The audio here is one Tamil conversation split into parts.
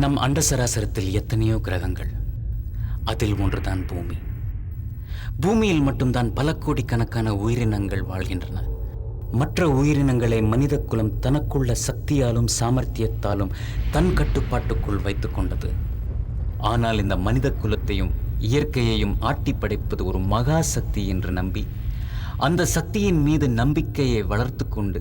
நம் அண்ட சராசரத்தில் எத்தனையோ கிரகங்கள். அதில் ஒன்றுதான் பூமி. பூமியில் மட்டும்தான் பல கோடிக்கணக்கான உயிரினங்கள் வாழ்கின்றன. மற்ற உயிரினங்களை மனித குலம் தனக்குள்ள சக்தியாலும் சாமர்த்தியத்தாலும் தன் கட்டுப்பாட்டுக்குள் வைத்துக் கொண்டது. ஆனால் இந்த மனித குலத்தையும் இயற்கையையும் ஆட்டி படைப்பது ஒரு மகா சக்தி என்று நம்பி அந்த சக்தியின் மீது நம்பிக்கையை வளர்த்து கொண்டு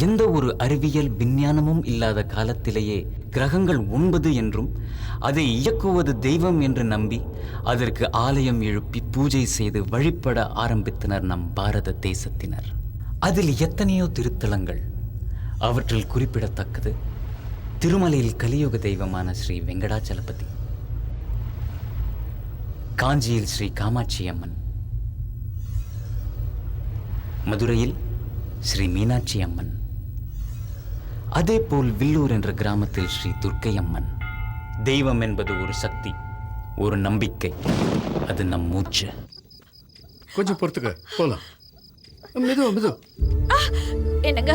எந்த ஒரு அறிவியல் விஞ்ஞானமும் இல்லாத காலத்திலேயே கிரகங்கள் 9 என்றும் அதை இயக்குவது தெய்வம் என்று நம்பி அதற்கு ஆலயம் எழுப்பி பூஜை செய்து வழிபட ஆரம்பித்தனர் நம் பாரத தேசத்தினர். அதில் எத்தனையோ திருத்தலங்கள். அவற்றில் குறிப்பிடத்தக்கது திருமலையில் கலியுக தெய்வமான ஸ்ரீ வெங்கடாச்சலபதி, காஞ்சியில் ஸ்ரீ காமாட்சி அம்மன், மதுரையில் ஸ்ரீ மீனாட்சி அம்மன், அதேபோல் வில்லூர் என்ற கிராமத்தில் ஸ்ரீ துர்க்கை அம்மன். தெய்வம் என்பது ஒரு சக்தி, ஒரு நம்பிக்கை. அது நம் மூச்சு. கொஞ்சம் பொறுத்துக்க, போலாம். மெது என்னங்க,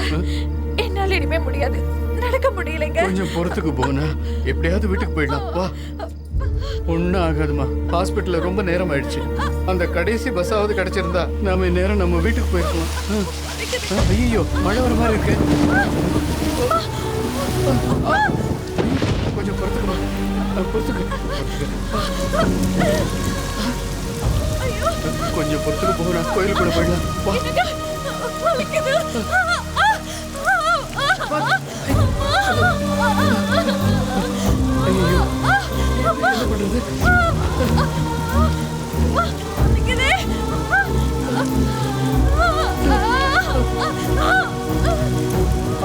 என்னால இனிமே முடியாது, நடக்க முடியலைங்க. கொஞ்சம் பொறுத்துக்கு போனா எப்படியாவது வீட்டுக்கு போயிடலாம். வா. ஒன்னும் ஆகாதுமா. ஹாஸ்பிட்டல்ல ரொம்ப நேரம் ஆயிடுச்சு. அந்த கடைசி பஸ்ஸாவது கிடைச்சிருந்தா நாம நேரம் நம்ம வீட்டுக்கு போயிருக்கலாம். ஐயோ, மழை வர மாதிரி இருக்கு. கொஞ்சம் பொறுத்துக்குமா, கொஞ்சம் பொறுத்துக்கு போனா கோயிலுக்குள்ள போயிடலாம். வா. ஐயோ, என்ன பண்றது?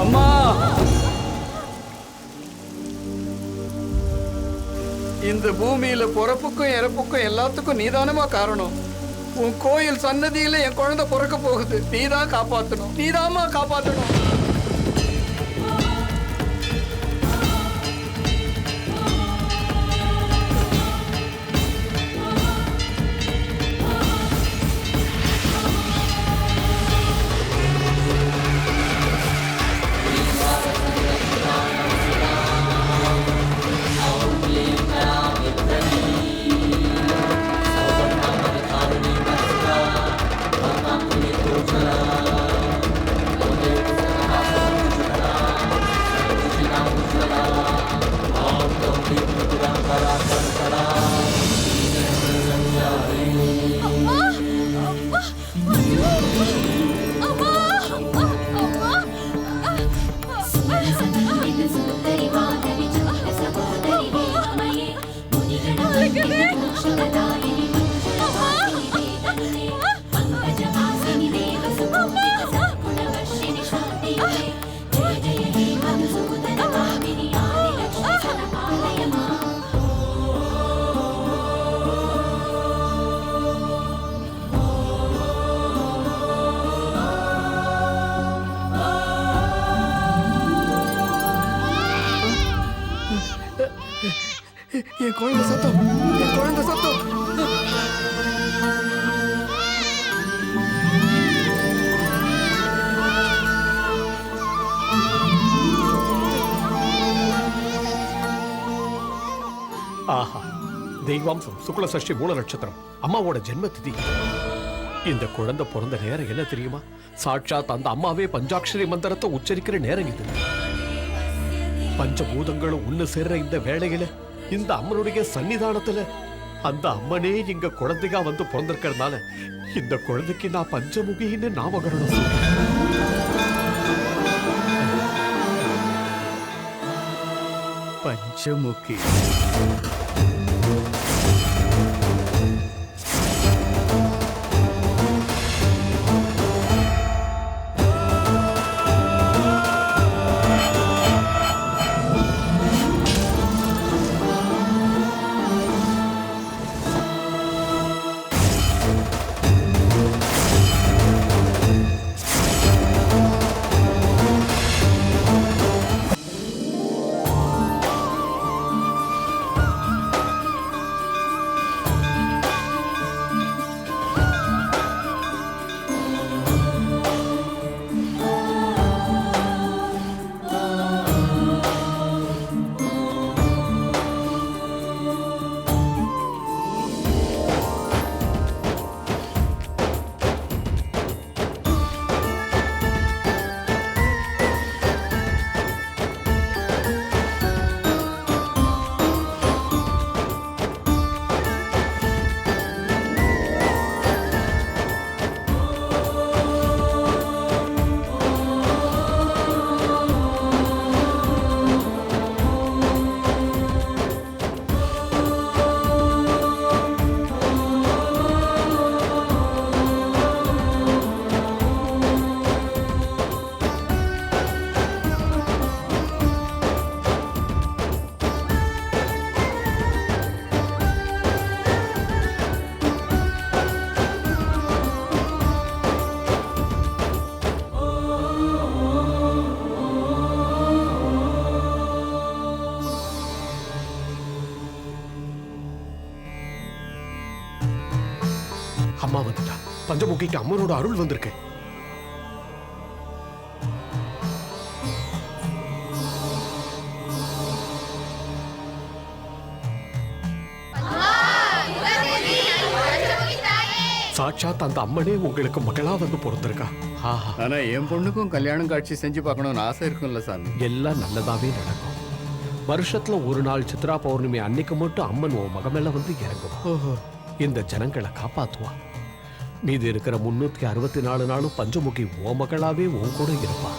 அம்மா, இந்த பூமியில பிறப்புக்கும் இறப்புக்கும் எல்லாத்துக்கும் நீதானமா காரணம். உன் கோயில் சன்னதியில என் குழந்தை பிறக்க போகுது. நீதான் காப்பாத்தணும், நீதாமா காப்பாத்தணும். என் குழந்தை சத்தம், என் குழந்தை சத்தம். ஆஹா, தெய்வாம்சம் சுக்ல சஷ்டி மூல நட்சத்திரம், அம்மாவோட ஜென்ம திதி. இந்த குழந்தை பிறந்த நேரம் என்ன தெரியுமா? சாட்சாத் அந்த அம்மாவே பஞ்சாட்சரி மந்திரத்தை உச்சரிக்கிற நேரம் இது. பஞ்சபூதங்களும் ஒண்ணு சேர்ற இந்த வேளையில இந்த அம்மனுடைய சன்னிதானத்துல அந்த அம்மனே இங்க குழந்தைகா வந்து பிறந்திருக்கிறதுனால இந்த குழந்தைக்கு நான் பஞ்சமுகின்னு நாமகரணம் சொல்றேன். பஞ்சமுகி. அம்மா வந்துட்டா. பஞ்சமுகிக்கு அம்மனோட அருள் வந்திருக்கு. சாட்சாத் அந்த அம்மனே உங்களுக்கு மகளா வந்து பிறந்திருக்கா. ஆனா என் பொண்ணுக்கும் கல்யாணம் காட்சி செஞ்சு பார்க்கணும்னு ஆசை இருக்கும்ல சாமி. எல்லாம் நல்லதாவே நடக்கும். வருஷத்துல ஒரு நாள் சித்ரா பௌர்ணமி அன்னைக்கு மட்டும் அம்மன் உன் மகமேல வந்து இறங்குவா. இந்த ஜனங்களை காப்பாத்துவா. மீதி இருக்கிற 364 நாளும் பஞ்சமுகி ஓ மகளாவே உன் கூட இருப்பா.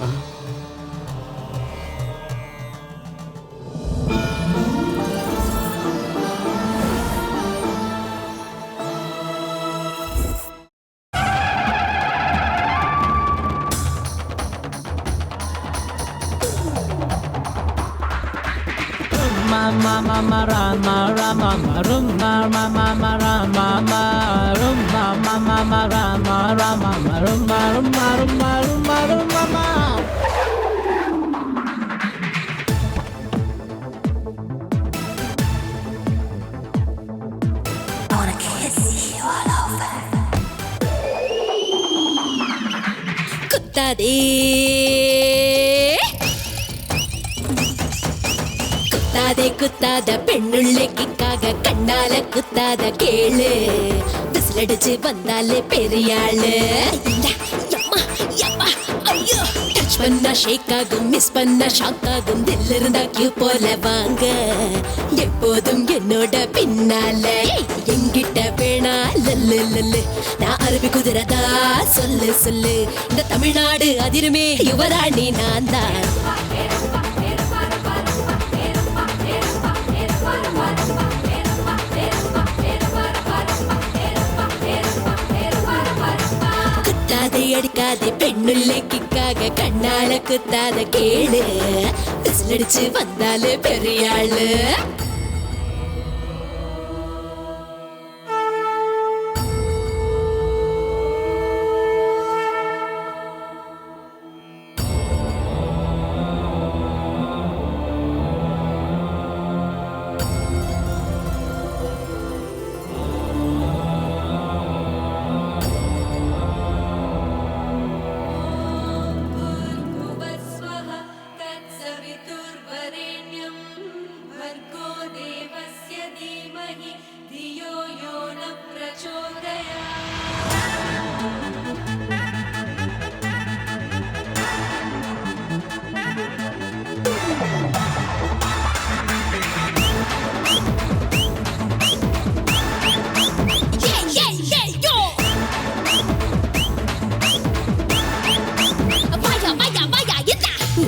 குத்தாதே குத்தாதே குத்தாத பெண்ணுள்ளைக்காக கண்ணால குத்தாத கேளு. விசிலடிச்சு வந்தாலே பெரியாளு. டச் பண்ணா ஷேக் ஆகும், மிஸ் பண்ணா ஷாக் ஆகும். தில் இருந்தா கியூ போல வாங்க எப்போதும் என்னோட பின்னால. எங்கிட்ட வேணா லல்லு லல்லு, நான் அரபி குதிரதா சொல்லு சொல்லு. இந்த தமிழ்நாடு அதிருமே யுவராணி நான் தான். குத்தாதே அடிக்காதே பெண்ணுள்ளைக்காக கண்ணால குத்தாத கேளு. விசிலடிச்சு வந்தாலே பெரியாளு.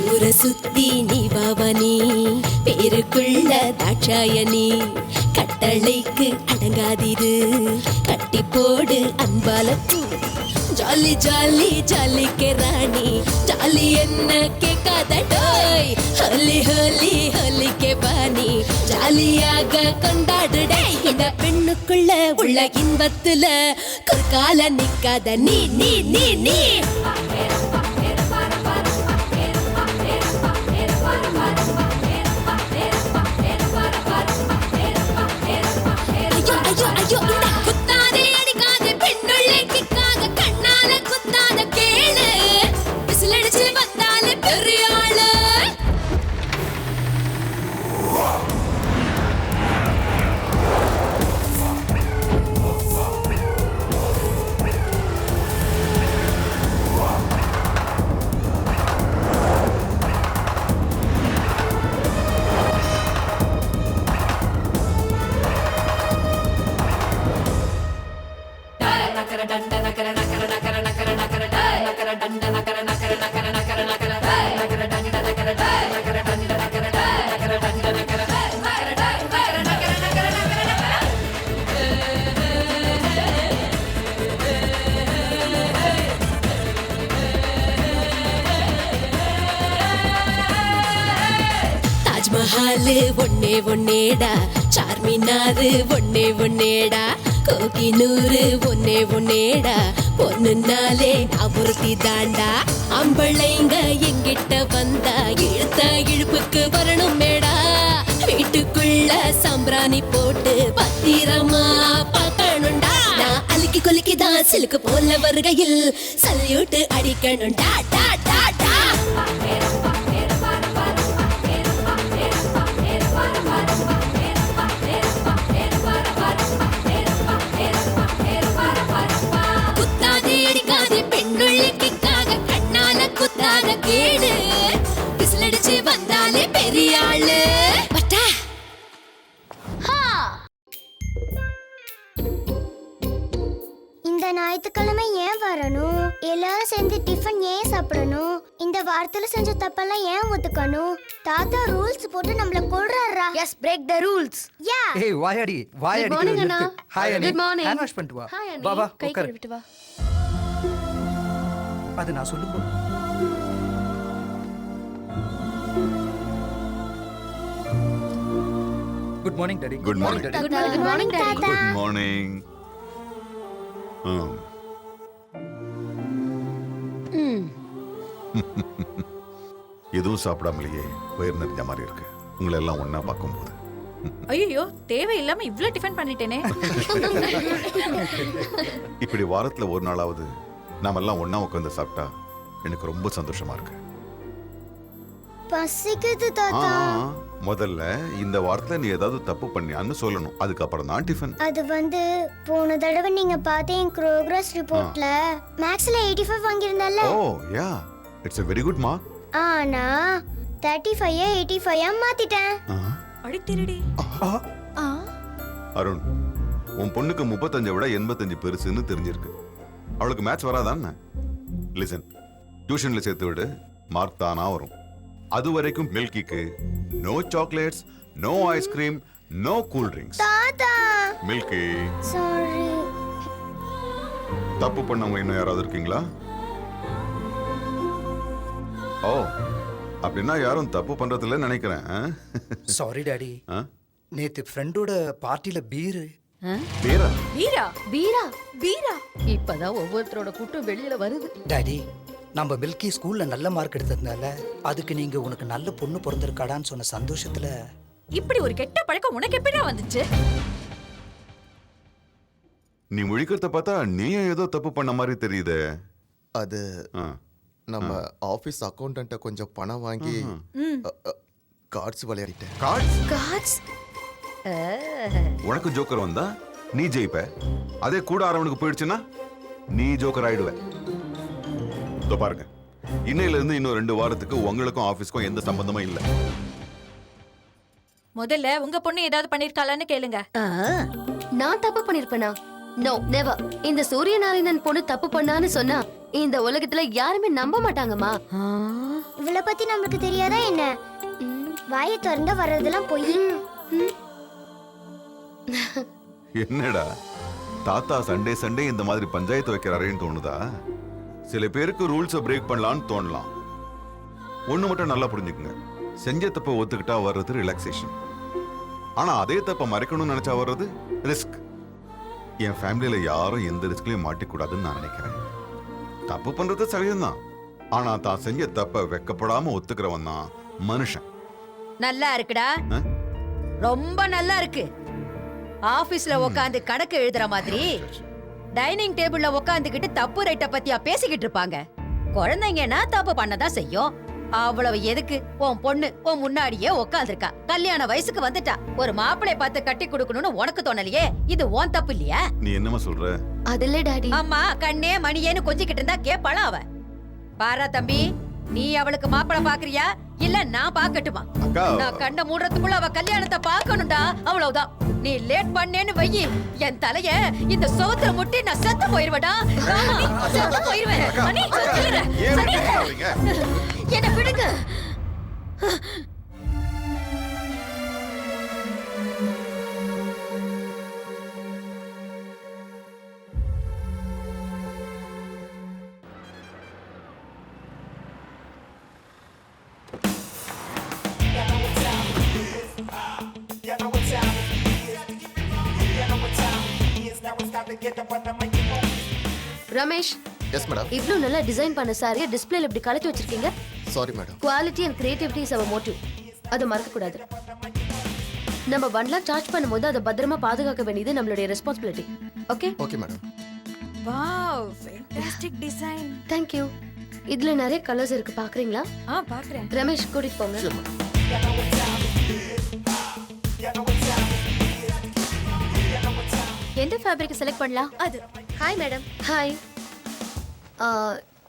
ஊரை சுத்தி நீ பவனி பேருக்குள்ள தாட்சாயணி. கட்டளைக்கு அடங்காதிரு, கட்டி போடு அன்பால. ஜாலி ஜாலி ஜாலிக்கு ராணி, ஜாலி என்ன கேட்காதடோய். ஹோலி ஹோலி ஹோலிக்கு பாணி, ஜாலியாக கொண்டாடுடே. இந்த பெண்ணுக்குள்ள உள்ள இன்பத்துல குறுக்கால நிக்காத நீ நீ நீ நீ. குத்தாதே அடிக்காதே பெண்ணுள்ளைக்காக கண்ணால குத்தாத கேளு. விசிலடிச்சு வந்தாலே பெரியாளு. தாஜ்மஹால் ஒன்னே ஒன்னேடா, சார்மினாரு ஒன்னே ஒன்னேடா, கோகினூரு ஒன்னே ஒன்னேடா. பொண்ணுனாலே அபுர்த்தி தாண்டா. அம்பளைங்க எங்கிட்ட வந்தா இழுத்த இழுப்புக்கு வரணும் மேடா. வீட்டுக்குள்ள சம்பிராணி போட்டு பத்திரமா பார்க்கணும்டா. நான் அலுக்கி கொலுக்கி தான் சிலுக்கு போல வருகையில் சல்யூட் அடிக்கணும் டா டா டா டா குத்தாதே அடிக்காதே பெண்ணுள்ளிக்காக கண்ணால குத்தாத கேடு விசிலடிச்சு வந்தாலே பெரிய ஆளு பட்டா இந்த ஞாயிற்றுக்கிழமை ஏன் வரணும்? எல்லாரும் சேர்ந்து டிஃபன் ஏன் சாப்பிடணும்? இந்த வாரத்துல செஞ்ச தப்பெல்லாம் ஏன் ஒத்துக்கணும்? தாத்தா ரூல்ஸ் போட்டு நம்மள கொல்றாரா? Yes, break the rules. யா ஏய் வாயாடி வாயாடி Good morning, அண்ணா. ஹாய் அண்ணி Good morning. ஹேண்ட் வாஷ் பண்ணிட்டு வா Hi, வா வா கை உட்கார் கழுவிட்டு வா. அது நான் சொல்லும்போது good morning daddy Good morning. Daddy Good morning, Daddy. தாத்தா. Good morning. எதுவும் சாப்பிடாமலேயே வயிறு நிறைஞ்ச மாதிரி இருக்கு உங்களை எல்லாம் ஒண்ணா பார்க்கும்போது. ஐயோ தேவையில்லாம இவ்ளோ டிஃபன் பண்ணிட்டேனே. இப்படி வாரத்துல ஒரு நாளாவது நாம எல்லாம் ஒண்ணா உட்காந்து சாப்பிட்டா எனக்கு ரொம்ப சந்தோஷமா இருக்கு. பசிக்குது ஆ, தாத்தா. முதல்ல இந்த வாரத்துல நீ ஏதாவது தப்பு பண்ணியான்னு சொல்லணும், அதுக்கப்புறம் தான் டிஃபன். அது போன தடவை நீங்க பார்த்த என் ப்ரோக்ரஸ் ரிப்போர்ட்ல மேக்ஸ்ல 85 வாங்கியிருந்தல்ல. Oh yeah, it's a very good mark. ஆனா 35 85 மாத்திட்டேன். அடி திருடி. அருண், உன் பொண்ணுக்கு 35 விட 85 பெருசுன்னு தெரிஞ்சிருக்கு. அவளுக்கு மேட்ச் வராதான்னு லிசன், டியூஷன்ல சேர்த்து விடு, மார்க் தானா வரும். அது வரைக்கும் மில்கிக்கு no chocolates, no ice cream, no cool drinks. தாத்தா மில்கி, சாரி. தப்பு பண்ணவங்க இன்னும் யாராவது இருக்கீங்களா? ஓ, அப்படின்னா யாரும் தப்பு பண்றதில்ல நினைக்கிறேன். சாரி டாடி நேத்து ஃப்ரெண்டோட பார்ட்டில பீர் பேரா? வீரா வீரா வீரா. இப்பதான் ஒவ்வொருத்தரோட கூட்டம் வெளியில வருது. டாடி நம்ம மில்கி ஸ்கூல்ல நல்ல மார்க் எடுத்ததுனால அதுக்கு நீங்க உனக்கு நல்ல பொண்ணு பிறந்திருக்காடான்னு சொன்ன சந்தோஷத்துல இப்படி ஒரு கெட்ட பழக்கம் உனக்கு எப்படிடா வந்துச்சு? நீ முழிக்கிறத பார்த்தா நீயும் ஏதோ தப்பு பண்ண மாதிரி தெரியுதே. அது நம்ம ஆபீஸ் அக்கௌண்டன்ட்ட கொஞ்சம் பணம் வாங்கி கார்ட்ஸ் விளையாடிட்டேன். கார்ட்ஸ்? காட்ஸ் உனக்கு ஜோக்கர் வந்தா நீ ஜெயிப்ப, அதே கூட ஆரவனுக்கு போயிடுச்சுன்னா நீ ஜோக்கர் ஆயிடுவ. இதோ பாருங்க, இன்னையில இருந்து இன்னும் 2 வாரத்துக்கு உங்களுக்கும் ஆபீஸ்க்கும் எந்த சம்பந்தமும் இல்ல. முதல்ல உங்க பொண்ணு ஏதாவது பண்ணிருக்காளான்னு கேளுங்க. நான் தப்பு பண்ணிருப்பேனா? No never. இந்த சூரியநாராயணன் பொண்ணு தப்பு பண்ணான்னு சொன்னா இந்த உலகத்துல யாருமே நம்ப மாட்டாங்கம்மா. இவள பத்தி நமக்கு தெரியாதா என்ன? வாயை திறந்தா வர்றதெல்லாம் போய். என்னடா தாத்தா சண்டே சண்டே இந்த மாதிரி பஞ்சாயத்து வைக்கிறாரேன்னு தோணுதா? சில பேருக்கு ரூல்ஸை பிரேக் பண்ணலான்னு தோணலாம். ஒண்ணு மட்டும் நல்லா புரிஞ்சுக்குங்க, செஞ்ச தப்ப ஒத்துக்கிட்டா வர்றது ரிலாக்ஸேஷன், ஆனா அதே தப்ப மறைக்கணும்னு நினைச்சா வர்றது ரிஸ்க். என் ஃபேமிலியில யாரும் எந்த ரிஸ்க்லயும் மாட்டிக்கூடாதுன்னு நான் நினைக்கிறேன். தப்பு பண்றது சகஜம்தான், ஆனா தான் செஞ்ச தப்ப வெக்கப்படாம ஒத்துக்கிறவன் தான் மனுஷன். நல்லா இருக்குடா, ஆ? ரொம்ப நல்லா இருக்கு. ஆபீஸ்ல உட்காந்து கணக்கு எழுதுற மாதிரி டைனிங் டேபிள்ல உட்காந்துக்கிட்டு தப்பு ரைட்ட பத்தியா பேசிக்கிட்டு இருப்பாங்க. குழந்தைங்கன்னா தப்பு பண்ணதான் செய்யும். அவ்வளவு எதுக்கு? உன் பொண்ணு உன் முன்னாடியே உட்காந்துருக்கா, கல்யாண வயசுக்கு வந்துட்டா. ஒரு மாப்பிளை பார்த்து கட்டி கொடுக்கணும்னு உனக்கு தோணலையே, இது உன் தப்பு இல்லையா? நீ என்னமா சொல்ற? அதுல டாடி அம்மா கண்ணே மணியேன்னு கொஞ்சிக்கிட்டு இருந்தா கேப்பாளா அவ? பாரா தம்பி, நீ அவளுக்கு மாப்பிளை பாக்குறியா இல்ல நான் பாக்கட்டுமா? அக்கா, நான் கண்ண மூடுறதுக்குள்ள அவ கல்யாணத்தை பார்க்கணும்டா, அவ்வளவுதான். நீ லேட் பண்ணேன்னு வையி, என் தலைய இந்த சோத்துல முட்டி நான் செத்து போயிருவேடா. செத்து போயிருவேன். அண்ணி, சொல்லிடுறேன். ஏன் அண்ணி, இப்படி பண்றீங்க? என்னை விடுங்க. Ramesh, yes madam. இவ்ளோ நல்லா டிசைன் பண்ண சாரியை டிஸ்ப்ளேல இப்படி கலட்டி வச்சிருக்கீங்க. Sorry madam. Quality and creativity is our motive. அதை மறக்க கூடாது. நம்ம 1 lakh சார்ஜ் பண்ணும்போது அதை பத்திரமா பாதுகாக்க வேண்டியது நம்மளுடைய responsibility. Okay okay madam. Wow fantastic design. Thank you. இதுல நிறைய கலர்ஸ் இருக்கு, பாக்குறீங்களா? பாக்குறேன். ரமேஷ் கூட்டிட்டு போங்க. சரி மேடம். எந்த ஃபேப்ரிக் செலக்ட் பண்ணலாம்? அது. Hi madam. ஹாய்.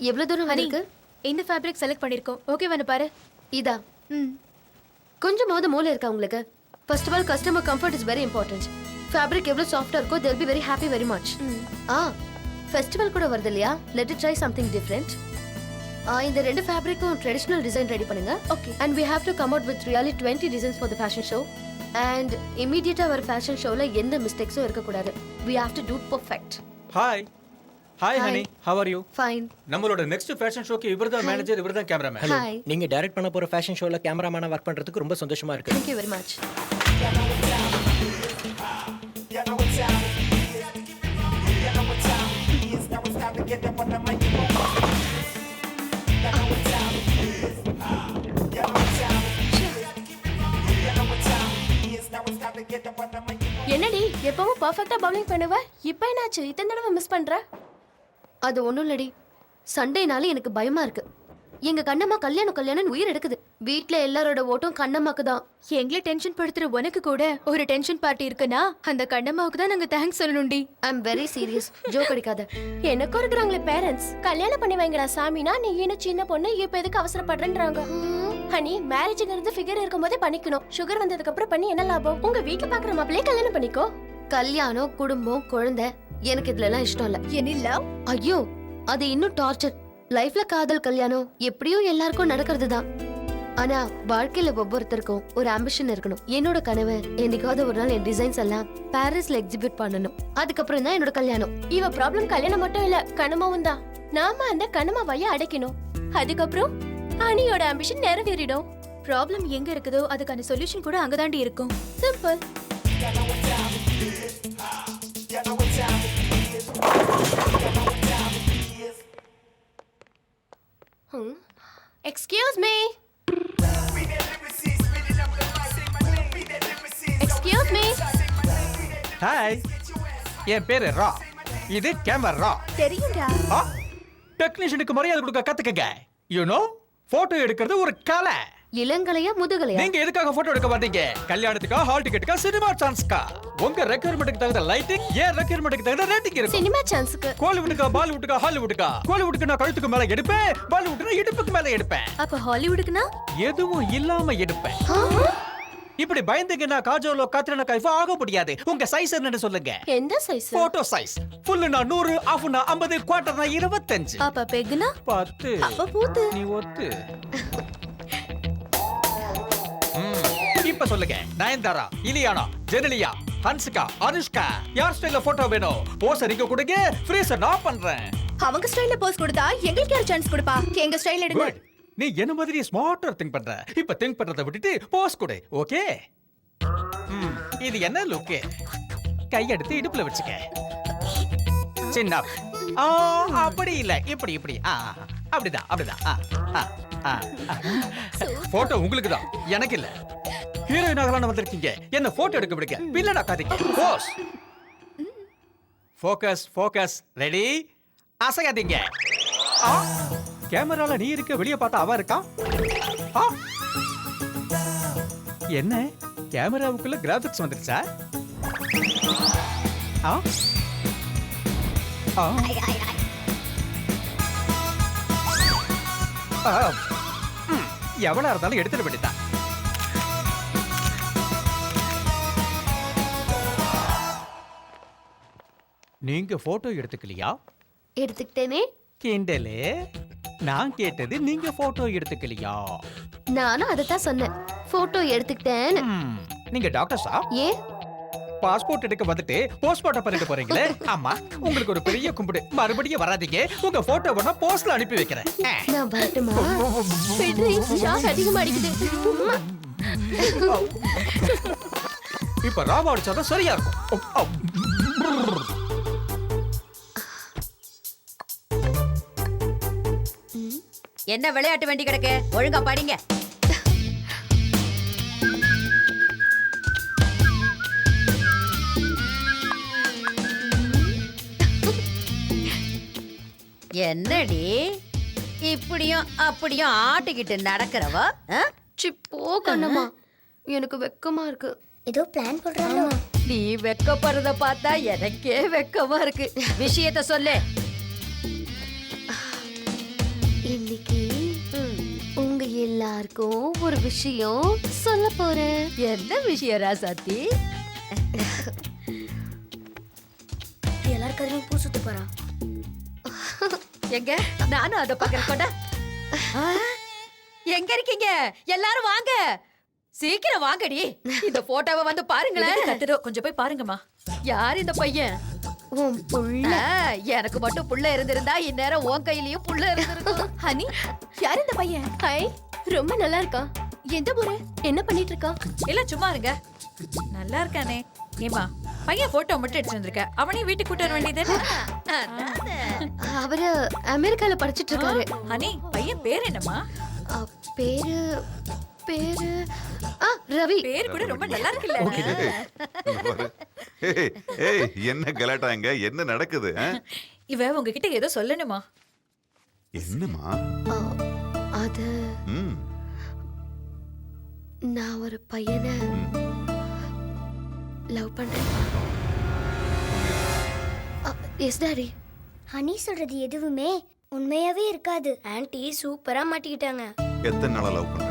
எவ்வளவு தூரம் வரைக்கு? இந்த ஃபேப்ரிக் செலக்ட் பண்ணிருக்கோம். ஓகேவானு பாரு. இதா. கொஞ்சமாவது மூளை இருக்கா உங்களுக்கு? First of all customer comfort is very important. Fabric எவ்வளவு சாஃப்ட்டா இருக்கோ they'll be very happy very much. Festival கூட வருது இல்லையா? let it try something different. இந்த ரெண்டு ஃபேப்ரிக்கும் ட்ரெடிஷனல் டிசைன் ரெடி பண்ணுங்க. Okay. and we have to come out with really 20 designs for the fashion show. and immediately our fashion showல எந்த மிஸ்டேக்ஸும் இருக்க கூடாது. we have to do perfect. Hi hi Hi. Honey how are you? fine. நம்மளோட நெக்ஸ்ட் ஃபேஷன் ஷோக்கு இவர்தான் மேனேஜர், இவர்தான் கேமராமேன். hi. நீங்க டைரக்ட் பண்ண போற ஃபேஷன் ஷோல கேமராமேனா வர்க் பண்றதுக்கு ரொம்ப சந்தோஷமா இருக்கு. thank you very much. என்னடி எப்பவும் பெர்ஃபெக்ட்டா பவுலிங் பண்ணுவ, இப்போ என்னாச்சு இத்தனை தடவை மிஸ் பண்ற? அது ஒண்ணும் இல்லடி, சண்டேனால எனக்கு பயமா இருக்கு. எங்க கண்ணம்மா கல்யாணம் உயிர் எடுக்குது. வீட்ல எல்லாரோட ஓட்டும் கண்ணம்மாக்கு தான். எங்களை டென்ஷன் படுத்துற உனக்கு கூட ஒரு டென்ஷன் பார்ட்டி இருக்குன்னா அந்த கண்ணம்மாவுக்கு தான் நாங்க தேங்க்ஸ் சொல்லணும்டி. I am very serious. Joke அடிக்காத. எனக்கும் இருக்கிறாங்களே பேரண்ட்ஸ், கல்யாணம் பண்ணி வைங்கடா சாமினா நீ இன்னும் சின்ன பொண்ணு இப்ப எதுக்கு அவசரப்படுறேன்றாங்க. ஹனி மேரேஜ்ங்கிறது ஃபிகர் இருக்கும்போதே பண்ணிக்கணும். சுகர் வந்ததுக்கு அப்புறம் பண்ணி என்ன லாபம்? உங்க வீட்டுல பாக்குற மாப்பிளையே கல்யாணம் பண்ணிக்கோ. கல்யாணம், குடும்பம், குழந்தை எனக்கு இதுல எல்லாம் இஷ்டம் இல்ல. என்ன? ஐயோ அது இன்னும் டார்ச்சர். லைஃப்ல காதல் கல்யாணம் எப்படியும் எல்லாருக்கும் நடக்கிறது தான். ஆனா வாழ்க்கையில ஒவ்வொருத்தருக்கும் ஒரு ஆம்பிஷன் இருக்கணும். என்னோட கனவு என்னைக்காவது ஒரு நாள் என் டிசைன்ஸ் எல்லாம் பாரிஸ்ல எக்ஸிபிட் பண்ணணும். அதுக்கப்புறம் தான் என்னோட கல்யாணம். இவ ப்ராப்ளம் கல்யாணம் மட்டும் இல்ல, கனமாவும் தான். நாம அந்த கனமாவைய அடைக்கணும். அதுக்கப்புறம் அனியோட ஆம்பிஷன் நிறைவேறிடும். ப்ராப்ளம் எங்க இருக்குதோ அதுக்கான சொல்யூஷன் கூட அங்கதாண்டி இருக்கும். Simple. Excuse me. Excuse me. Hi, என் பேரு ரா, இது கேமரா. தெரியும்டா. டெக்னீஷியனுக்கு மரியாதை கொடுக்க கத்துக்கங்க. யூ நோ, போட்டோ எடுக்கிறது ஒரு கலை. இளங்கலையா முதுகலையா? நீங்க எதுக்காக போட்டோ எடுக்க மாட்டீங்க? கல்யாணத்துக்கா, ஹால் டிக்கெட்டுக்கா, சினிமா சான்ஸ்க்கா? உங்க ரெக்யர்மெண்ட்டுக்கு தகுந்த லைட்டிங், ஏன் ரெக்யர்மெண்ட்டுக்கு தகுந்த ரேட்டிங் இருக்கு. சினிமா சான்ஸ்க்கு கோலிவுட்டுக்கா, பாலிவுட்டுக்கா, ஹாலிவுட்டுக்கா? கோலிவுட்டுக்கு நான் கழுத்துக்கு மேல எடுப்பேன், பாலிவுட்னா இடுப்புக்கு மேல எடுப்பேன். அப்ப ஹாலிவுட்க்குனா எதுவும் இல்லாம எடுப்பேன். இப்படி பயந்துங்கன்னா காஜோலோ காத்ரினா கைஃபா ஆக முடியாது. உங்க சைஸ் என்னன்னு சொல்லுங்க. எந்த சைஸ்? Photo size. ஃபுல்லுனா 100, ஆஃப்னா 50, குவார்ட்டர்னா 25. அப்ப பெக்னா 10. அப்ப பூத்து. நீ ஒத்து. இப்ப சொல்லுங்க. நயன்தாரா, இலியானா, ஜெனலியா, ஹன்சிகா, அனுஷ்கா, யார் ஸ்டைல்ல போட்டோ வேணும்? போஸ் நீங்க கொடுங்க, ஃப்ரீசர் நான் பண்றேன். அவங்க ஸ்டைல்ல போஸ் கொடுத்தா எங்களுக்கு யார் சான்ஸ் கொடுப்பா? எங்க ஸ்டைல் எடுங்க. Good. நீ என்ன மாதிரி ஸ்மார்ட்டா திங்க் பண்ற. இப்ப திங்க் பண்றத விட்டுட்டு போஸ் கொடு. ஓகே? இது என்ன லுக்? கை எடுத்து இடுப்புல வச்சுக்க. சின்ன. அப்படி இல்ல, இப்படி இப்படி. அப்படிதான் அப்படிதான். போட்டோ உங்களுக்கு தான், எனக்கு இல்ல. ஹீரோயின் ஆகலாம்னு வந்திருக்கீங்க, என்ன போட்டோ எடுக்க விடுங்க. பில்லடா காதிங்க. போஸ். Focus focus. ரெடி? அசையாதீங்க. கேமரால நீ இருக்க, வெளிய பார்த்தா அவ இருக்கா. என்ன கேமராவுக்குள்ள கிராபிக்ஸ் வந்துருச்சா? எவ்வளவு இருந்தாலும் எடுத்துட வேண்டியதான். நீங்க போட்டோ எடுத்துக்கலையா? எடுத்துக்கிட்டேனே. கிண்டலே. நான் கேட்டது நீங்க போட்டோ எடுத்துக்கலையா? நானும் அதத்தான் சொன்னேன், போட்டோ எடுத்துக்கிட்டேன்னு. நீங்க டாக்டர்ஸா? ஏ பாஸ்போர்ட் எடுக்க வந்துட்டு போஸ்ட்மார்ட்டம் பண்ணிட்டு போறீங்களே. ஆமா, உங்களுக்கு ஒரு பெரிய கும்பிடு. மறுபடியும் வராதீங்க. உங்க போட்டோ வேணா போஸ்ட்ல அனுப்பி வைக்கிறேன். நான் வரட்டுமா? பெட்ரி ஷாக் அதிகமா அடிக்குது. இப்ப ராவா அடிச்சாதான் சரியா இருக்கும். என்ன விளையாட்டு வேண்டி கிடக்கு? ஒழுங்கா படிங்க. என்னடி இப்படியும் அப்படியும் ஆட்டிக்கிட்டு நடக்கிறவ சி போ கண்ணம்மா, எனக்கு வெக்கமா இருக்கு. ஏதோ பிளான் போடுறாங்க. நீ வெக்கப்படுறத பார்த்தா எனக்கே வெக்கமா இருக்கு. விஷயத்த சொல்லு. இன்னைக்கு உங்க எல்லாருக்கும் ஒரு விஷயம் சொல்ல போறேன். என்ன விஷயம் ராசாத்தி? எல்லாரும் கதையும் பூ சுத்த போறா. எங்க நானும் அத பாக்குறேன். கொண்டா. எங்க இருக்கீங்க? எல்லாரும் வாங்க, சீக்கிரம் வாங்கடி. இந்த போட்டோவை வந்து பாருங்களேன். கொஞ்சம் போய் பாருங்கம்மா. யார் இந்த பையன்? உன் புள்ள. எனக்கு மட்டும் புள்ள இருந்திருந்தா இந்நேரம் உன் கையிலயும் புள்ள இருந்திருக்கும். ஹனி, யார் இந்த பையன்? ஹாய், ரொம்ப நல்லா இருக்கான். எந்த ஊரு? என்ன பண்ணிட்டு இருக்கான்? இல்ல சும்மா இருங்க. நல்லா இருக்கானே. ஏமா பையன் போட்டோ மட்டும் எடுத்து வந்திருக்க, அவனையும் வீட்டுக்கு கூட்டு வர வேண்டியது. அவரு அமெரிக்கால படிச்சிட்டு இருக்காரு. ஹனி, பையன் பேர் என்னம்மா? பேரு பேரு ரவி. பேர் கூட ரொம்ப நல்லா இருக்குல்ல. என்ன கலாட்டாங்க? என்ன நடக்குது? இவ உங்ககிட்ட ஏதோ சொல்லணுமா? என்னமா? அது நான் ஒரு பையனை லவ் பண்றேன். Yes daddy. ஹனி சொல்றது எதுவுமே உண்மையாவே இருக்காது. ஆன்ட்டி சூப்பரா மாட்டிக்கிட்டாங்க. எத்தனை நாளா லவ் பண்ற?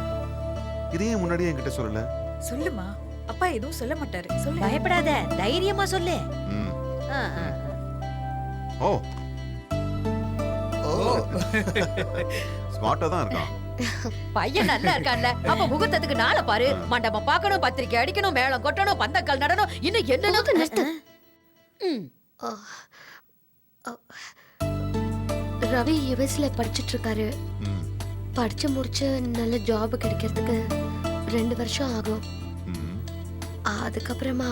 இதையே முன்னாடியே என்கிட்ட சொல்லல. சொல்லுமா, அப்பா எதுவும் சொல்ல மாட்டாரு. சொல்லு. பயப்படாத, தைரியமா சொல்லு. ஓ ஸ்மார்ட்டா தான் இருக்கான் பையன். நல்லா இருக்கான்ல? அப்ப முகூர்த்தத்துக்கு நாளை பாரு. மண்டபம் பார்க்கணும், பத்திரிக்கை அடிக்கணும், மேளம் கொட்டணும், பந்தக்கால் நடணும், இன்னும் என்ன நிறுத்து. ரவி யுஎஸ்ல படிச்சிட்டு இருக்காரு. படிச்சு முடிச்சு நல்ல ஜாப் கிடைக்கிறதுக்கு 2 வருஷம் ஆகும். அதுக்கப்புறமா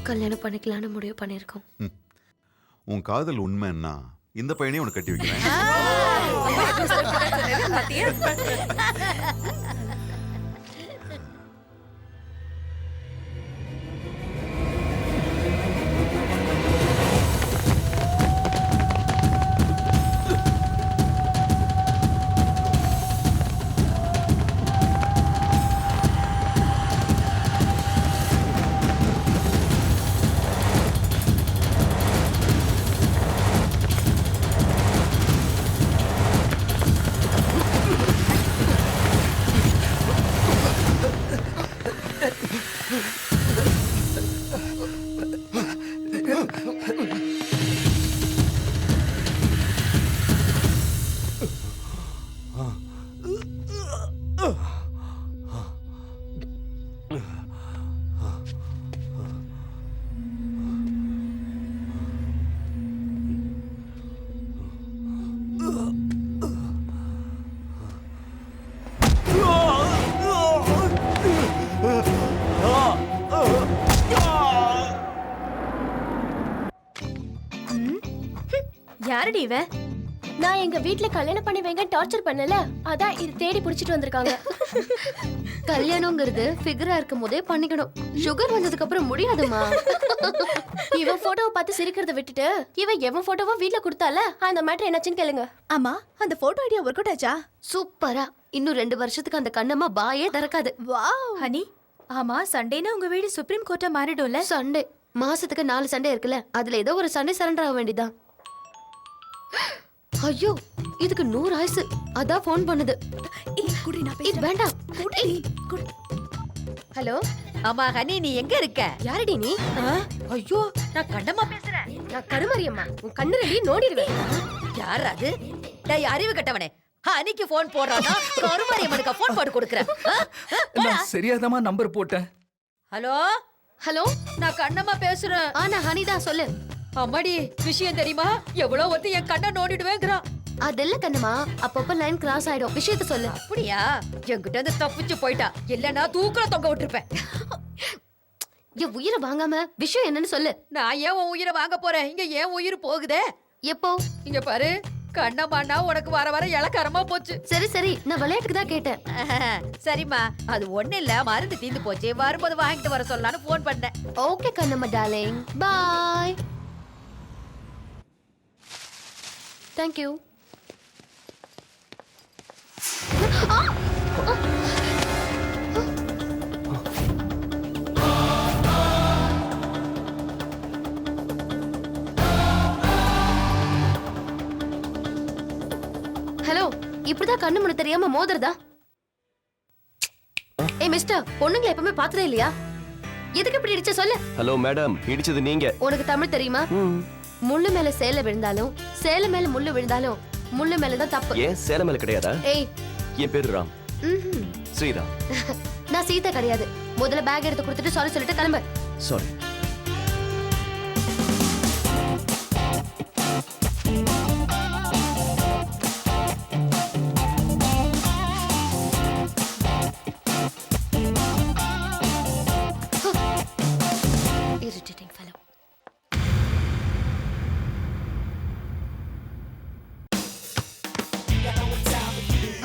கல்யாணம் பண்ணிக்கலாம்னு முடிவு பண்ணிருக்கோம். உன் காதல் உண்மைன்னா இந்த பையனையும் உனக்கு கட்டி வைக்கிறேன். யாரடி இவ? நான் எங்க வீட்ல கல்யாணம் பண்ணி வைங்க டார்ச்சர் பண்ணல, அதான் இது தேடி புடிச்சிட்டு வந்திருக்காங்க. கல்யாணம்ங்கிறது ஃபிகரா இருக்கும் போதே பண்ணிக்கணும். சுகர் வந்ததுக்கு அப்புறம் முடியாதுமா. இவன் போட்டோவை பார்த்து சிரிக்கிறத விட்டுட்டு இவன் எவன் போட்டோவோ வீட்ல கொடுத்தால அந்த மேட்டர் என்னாச்சுன்னு கேளுங்க. ஆமா, அந்த போட்டோ ஐடியா ஒர்க் அவுட் ஆச்சா? சூப்பரா. இன்னும் 2 வருஷத்துக்கு அந்த கண்ணம்மா பாயே திறக்காது. வாவ். ஹனி, ஆமா சண்டேனா உங்க வீடு சுப்ரீம் கோர்ட்டா மாறிடும்ல? சண்டே மாசத்துக்கு 4 சண்டே இருக்குல்ல, அதுல ஏதோ ஒரு சண்டே சரண்டர் ஆக வேண்டியதான். ஐயோ, இதுக்கு 100 ஆயுசு. அதான் ஃபோன் பண்ணுது. வேண்டாம். ஹலோ. ஆமா ஹனி, நீ எங்க இருக்க? யாரடி நீ? ஐயோ, நான் கண்ணம்மா பேசுறேன். நான் கருமரியம்மா. உன் கண்ணு ரெடி நோண்டிடுவேன். யார் அது? டேய் அறிவு கட்டவனே, ஹனிக்கு ஃபோன் போடுறானா? கருமரியம்மனுக்கு ஃபோன் போட்டு கொடுக்கறேன். நான் சரியாதமா நம்பர் போட்டேன். ஹலோ ஹலோ, நான் கண்ணம்மா பேசுறேன். நான் ஹனிதா, சொல்லு. அம்மாடி, விஷயம் தெரியுமா? எவ்வளவு ஒருத்தி என் கண்ணை நோண்டிடுவேங்கிறான். அதெல்லாம் கண்ணம்மா, அப்பப்ப லைன் கிராஸ் ஆயிடும். விஷயத்த சொல்லு. அப்படியா? என்கிட்ட இருந்து தப்பிச்சு போயிட்டா. இல்லன்னா தூக்குல தொங்க விட்டுருப்பேன். என் உயிரை வாங்காம விஷயம் என்னன்னு சொல்லு. நான் ஏன் உன் உயிரை வாங்க போறேன்? இங்க ஏன் உயிர் போகுதே? எப்போ? இங்க பாரு, கண்ணம்மாண்ணா உனக்கு வர வர இலக்காரமா போச்சு. சரி சரி, நான் விளையாட்டுக்கு தான் கேட்டேன். சரிம்மா, அது ஒண்ணு இல்ல, மருந்து தீந்து போச்சு, வரும்போது வாங்கிட்டு வர சொல்லலான்னு போன் பண்ணேன். Okay Kannamma darling, bye. Thank you. Hello, இப்படிதான் கண்ணு முன்ன தெரியாம மோதுறதா? ஏய் மிஸ்டர், பொண்ணுங்களை எப்பவுமே பார்த்ததே இல்லையா? எதுக்கு இப்படி இடிச்ச சொல்லு? ஹலோ மேடம், இடிச்சது நீங்க. உனக்கு தமிழ் தெரியுமா? முள்ளு மேல சேலை விழுந்தாலும் சேலை மேல முள்ளு விழுந்தாலும் முள்ளு மேலதான் தப்பு. ஏன் சேலை மேல கிடையாதா? ஏய், என் பேரு ராம். ஸ்ரீராம். நான் சீதா கிடையாது. முதல்ல பேக் எடுத்து கொடுத்துட்டு சாரி சொல்லிட்டு கிளம்பு. Sorry. Irritating fellow.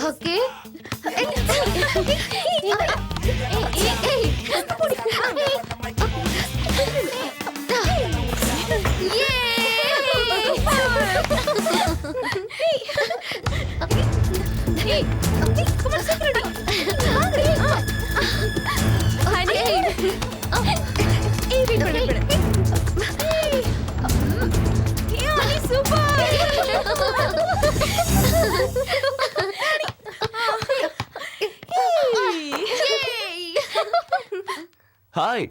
Okay. Hi.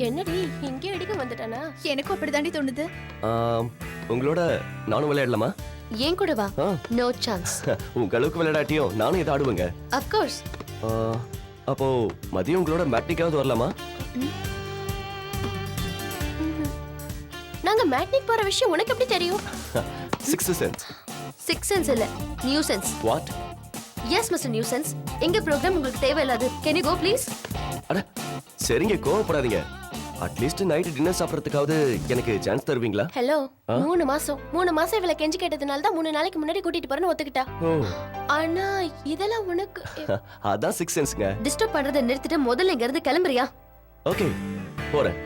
என்னடி இங்கே அடிக்க வந்துட்டானா? எனக்கும் அப்படிதாண்டி தோணுது. உங்களோட நானும் விளையாடலாமா? ஏன் கூட வா. No chance. உங்க அளவுக்கு விளையாடாட்டியும் நானும் இதை ஆடுவேங்க. Of course. அப்போ மதியம் உங்களோட மேட்னிக்காவது வரலாமா? நாங்க மேட்னிக் போற விஷயம் உனக்கு எப்படி தெரியும்? Six sense. சிக்ஸ் சென்ஸ் இல்ல, new sense. What? Yes mister new sense. எங்க ப்ரோக்ராம் உங்களுக்கு தேவையில்லாது. Can you go please? அட சரிங்க, கோவப்படாதீங்க. அட்லீஸ்ட் நைட் டின்னர் சாப்பிடறதுக்காவது எனக்கு சான்ஸ் தருவீங்களா? ஹலோ, 3 மாசம் இவளை கெஞ்சி கேட்டதுனால தான் 3 நாளைக்கு முன்னாடி கூட்டிட்டு போறேன்னு ஒத்துக்கிட்டா. ஆனா இதெல்லாம் உனக்கு அதான் சிக்ஸ் சென்ஸ்ங்க. டிஸ்டர்ப் பண்றதை நிறுத்திட்டு முதல்ல இங்க இருந்து கிளம்புறியா? ஓகே, போறேன்.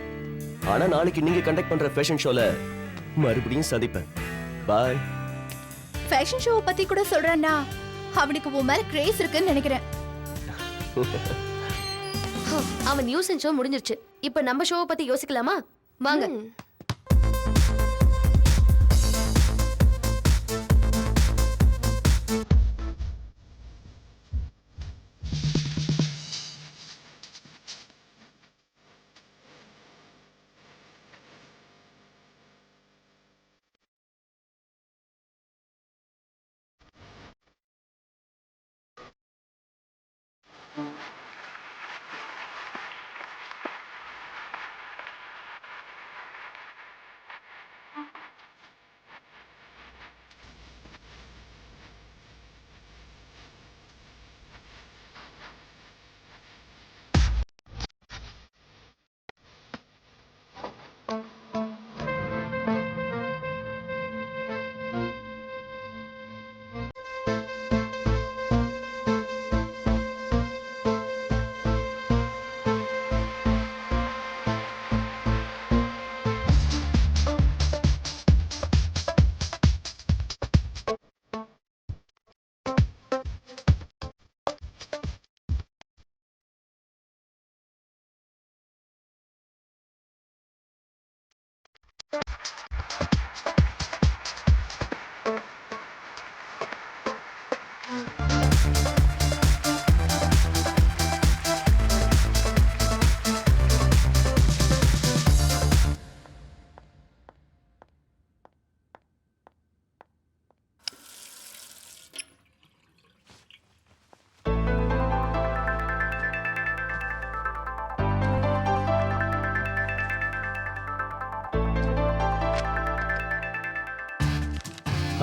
ஆனா நாளைக்கு நீங்க கண்டக்ட் பண்ற ஃபேஷன் ஷோல மறுபடியும் சந்திப்பேன். பை. ஃபேஷன் ஷோ பத்தி கூட சொல்றானா? அவனுக்கு உன் மேல கிரேஸ் இருக்குன்னு நினைக்கிறேன். அவன் நியூஸ் ஷோ முடிஞ்சிருச்சு. இப்ப நம்ம ஷோவை பத்தி யோசிக்கலாமா? வாங்க.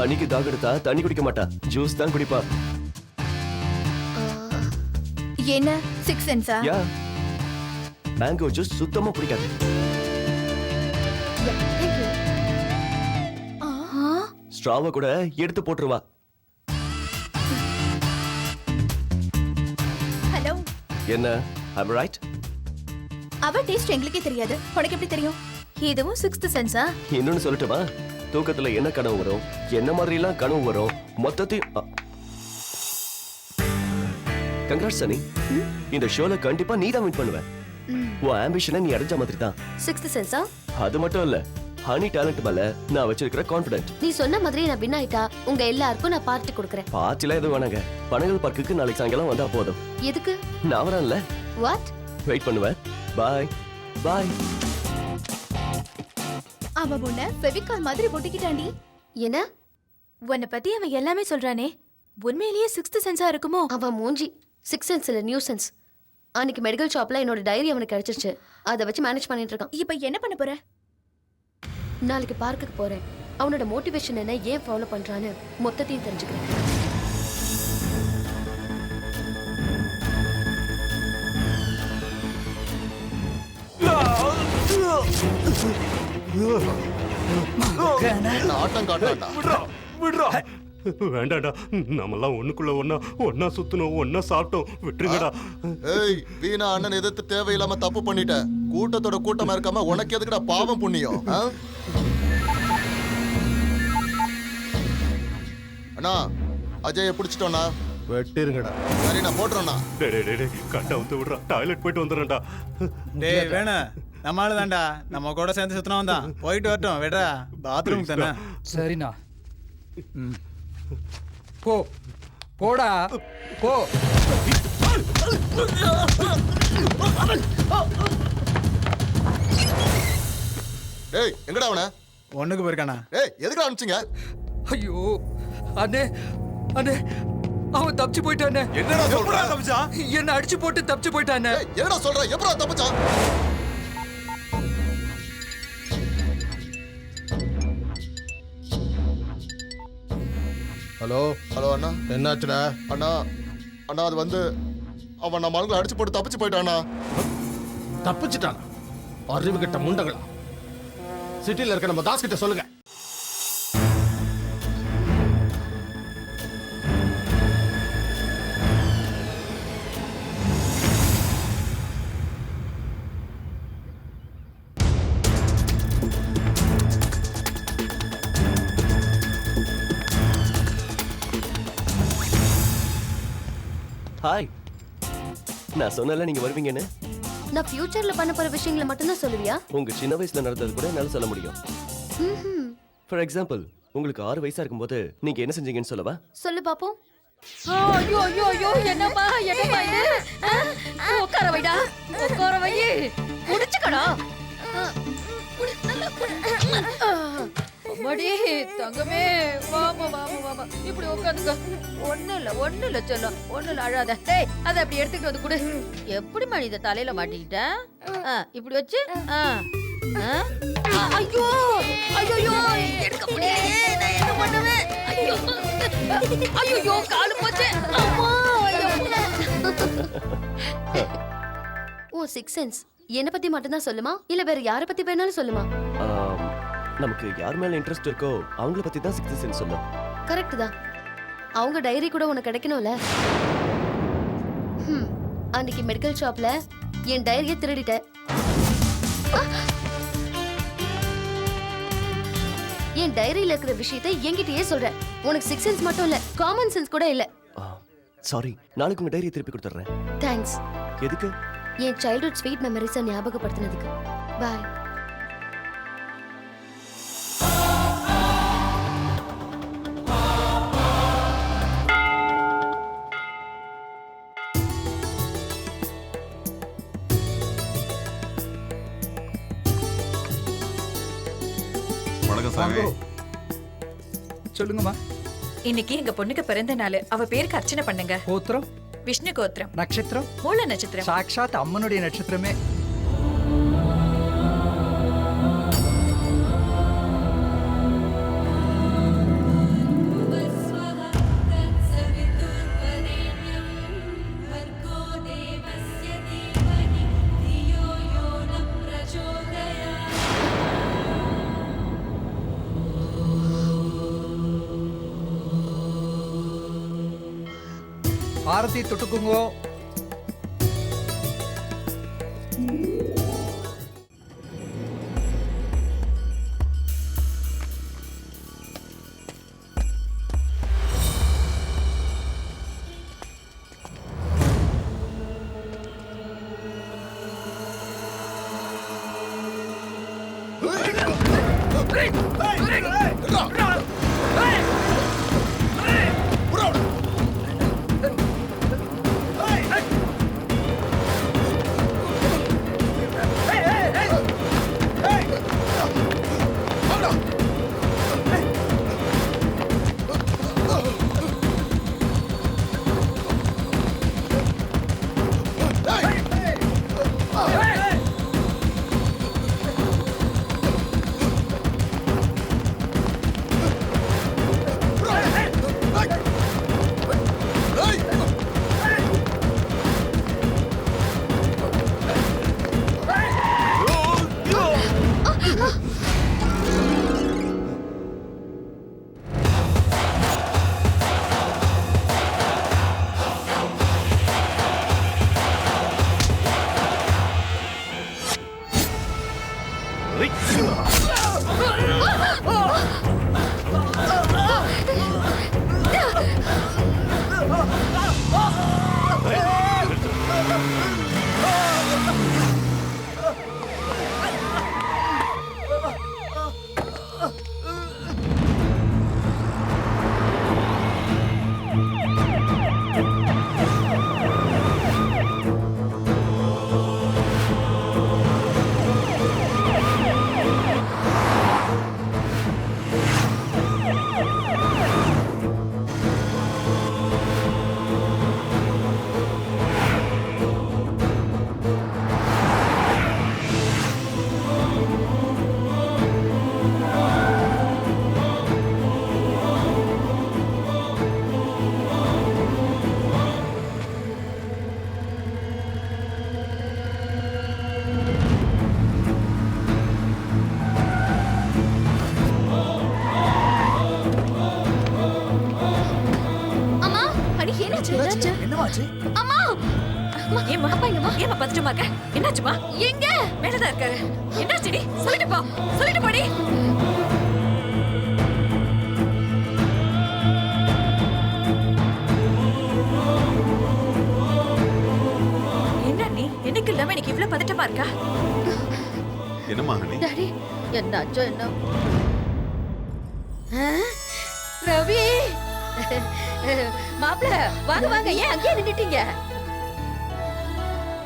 அன்னைக்கு தாகெடுத்தா தண்ணி குடிக்க மாட்டா, ஜூஸ் தான் குடிப்பா. என்ன சிக்ஸ் சென்ஸா? யா, மேங்கோ ஜூஸ் சுத்தமா பிடிக்காது. ஸ்ட்ராவை கூட எடுத்து போட்டுருவா. ஹலோ, என்ன ஐம் ரைட்? அவ டேஸ்ட் எங்களுக்கே தெரியாது, உனக்கு எப்படி தெரியும்? இதுவும் சிக்ஸ்த் சென்ஸா? இன்னொன்னு சொல்லட்டுமா? தூக்கத்துல என்ன கனவு வரும், என்ன மாதிரி எல்லாம் கனவு வரும், மொத்தத்தையும் கங்க்ராட்ஸ் சனி. இந்த ஷோல கண்டிப்பா நீ தான் வின் பண்ணுவ. உன் ஆம்பிஷனை நீ அடைஞ்ச மாதிரி தான். சிக்ஸ்த் சென்ஸா? அது மட்டும் இல்ல, ஹனி டேலண்ட் மேல நான் வச்சிருக்கிற கான்ஃபிடென்ட். நீ சொன்ன மாதிரி நான் வின் ஆயிட்டா உங்க எல்லாருக்கும் நான் பார்ட்டி கொடுக்கறேன். பார்ட்டில எதுவும் வேணாங்க. பனகல் பார்க்குக்கு நாளைக்கு சாயங்காலம் வந்தா போதும். எதுக்கு? நான் வரேன்ல. வாட்? வெயிட் பண்ணுவேன். பாய் பாய். அவன் உன்னை ஃபெவிகால் மாதிரி ஒட்டிக்கிட்டாண்டி. என்ன? உன்னை பத்தி அவன் எல்லாமே சொல்றானே, உண்மையிலேயே சிக்ஸ்த் சென்ஸா இருக்குமோ? அவன் மூஞ்சி சிக்ஸ் சென்ஸ் இல்ல நியூ சென்ஸ். அன்னைக்கு மெடிக்கல் ஷாப்ல என்னோட டைரி அவனுக்கு கிடைச்சிருச்சு. அதை வச்சு மேனேஜ் பண்ணிட்டு இருக்கான். இப்ப என்ன பண்ண போற? நாளைக்கு பார்க்குக்கு போறேன். அவனோட மோட்டிவேஷன் என்ன, ஏன் ஃபாலோ பண்றான்னு மொத்தத்தையும் தெரிஞ்சுக்கிறேன். ஆட்டம் காட்டாண்டா. வேண்டாடா, நம்மெல்லாம் ஒண்ணுக்குள்ள ஒன்னா சுத்தணும், ஒன்னா சாப்பிட்டோம். விட்டுருங்கடா. ஏய், வீணா அண்ணன் எதிர்த்து தேவையில்லாம தப்பு பண்ணிட்ட. கூட்டத்தோட கூட்டமா இருக்காம உனக்கு எதுக்குடா பாவம் புண்ணியம்? அண்ணா, அஜய பிடிச்சிட்டோண்ணா. வெட்டிருங்கடா. சரி, நான் போட்டுறேண்ணா. கட்டை வந்து விடுறா, டாய்லெட் போயிட்டு வந்துடுறேன்டா. டேய் வேணும், நம்மளால தான்டா, நம்ம கூட சேர்ந்து சுத்தினவன் தான். போயிட்டு வரட்டும், விடா. பாத்ரூம் தானே. சரிண்ணா. போ போடா போ. டேய், எங்கடா அவன? ஒண்ணுக்கு போயிருக்கானா? டேய், எதுக்குடா அனுப்பிச்சீங்க? ஐயோ அண்ணே, அண்ணே அவன் தப்பிச்சு போயிட்டானே. என்னடா சொல்ற? என்ன அடிச்சு போட்டு தப்பிச்சு போயிட்டானே. என்னடா சொல்ற? எப்படா தப்பிச்சான்? ஹலோ ஹலோ அண்ணா. என்னாச்சுடா? அண்ணா அண்ணா, அது வந்து அவன் நம்ம ஆளுங்களை அடிச்சு போட்டு தப்பிச்சு போயிட்டானா. தப்பிச்சுட்டானா? அறிவு கிட்ட முண்டங்களா? சிட்டில இருக்க நம்ம தாஸ் கிட்ட சொல்லுங்க. ஹாய். நான் சொன்னல நீங்க வருவீங்கன்னு. நான் ஃபியூச்சர்ல பண்ண போற விஷயங்களை மட்டும் தான் சொல்லுவியா? உங்க சின்ன வயசுல நடந்தது கூட என்னால சொல்ல முடியும். ஃபார் எக்ஸாம்பிள், உங்களுக்கு 6 வயசா இருக்கும்போது நீங்க என்ன செஞ்சீங்கன்னு சொல்லவா? சொல்லு பாப்போம். ஐயோ ஐயோ ஐயோ, என்னம்மா என்னம்மா இது? உட்கார வைடா, உட்கார வை. முடிச்சுக்கடா. அம்மாடி தங்கமே, வாமா வாமா வாமா, இப்படி உட்காந்துக்க. ஒண்ணு இல்ல சொல்லும், ஒண்ணு இல்ல, அழாத. டேய், அதை அப்படி எடுத்துக்கிட்டு வந்து கொடு. எப்படி மணி இதை தலையில மாட்டிக்கிட்ட? இப்படி வச்சு ஐயோ ஐயோ, எடுக்க முடியலையே, நான் என்ன பண்ணுவேன்? ஐயோ ஐயோ, காலு போச்சு. அம்மா, ஓ சிக்ஸ் சென்ஸ் என்ன பத்தி மட்டும் தான் சொல்லுமா, இல்ல வேற யாரை பத்தி வேணாலும் சொல்லுமா? நமக்கு யார் மேல இன்ட்ரெஸ்ட் இருக்கோ அவங்கள பத்தி தான் சிக்ஸ்த் சென்ஸ் சொல்லும். கரெக்ட் தான். அவங்க டைரி கூட உனக்கு கிடைக்கணும்ல. அன்னைக்கு மெடிக்கல் ஷாப்ல என் டைரியை திருடிட்ட. என் டைரியில இருக்கிற விஷயத்தை என்கிட்டயே சொல்ற. உனக்கு சிக்ஸ் சென்ஸ் மட்டும் இல்ல, காமன் சென்ஸ் கூட இல்ல. சாரி, நாளைக்கு உங்க டைரியை திருப்பி கொடுத்துறேன். தேங்க்ஸ். எதுக்கு? என் சைல்ட்ஹுட் ஸ்வீட் மெமரிஸை ஞாபகப்படுத்தினதுக்கு. பாய். வணக்கம் சாமி. சொல்லுங்கம்மா. இன்னைக்கு எங்க பொண்ணுக்கு பிறந்த நாள். அவ பேருக்கு அர்ச்சனை பண்ணுங்க. கோத்திரம்? விஷ்ணு கோத்திரம். நட்சத்திரம்? மூல நட்சத்திரம். சாக்ஷாத் அம்மனுடைய நட்சத்திரமே. ஆரத்தி தொட்டுக்குங்கோ. என்னவாச்சு? அம்மா ஏம்மா ஏம்மா பதட்டமா இருக்க? என்னாச்சுமா? எங்க மேலதான் இருக்காரு. என்னாச்சுடி? சொல்லிட்டு போ, சொல்லிட்டு போடி. என்ன நீ என்னைக்கு இல்லாம எனக்கு இவ்வளவு பதட்டமா இருக்கா? என்னம்மா ஹனி? டாடி என்னாச்சோ என்ன? ரவி மாப்பிள வாங்க வாங்க, ஏன் அங்கேயே நின்னுட்டீங்க?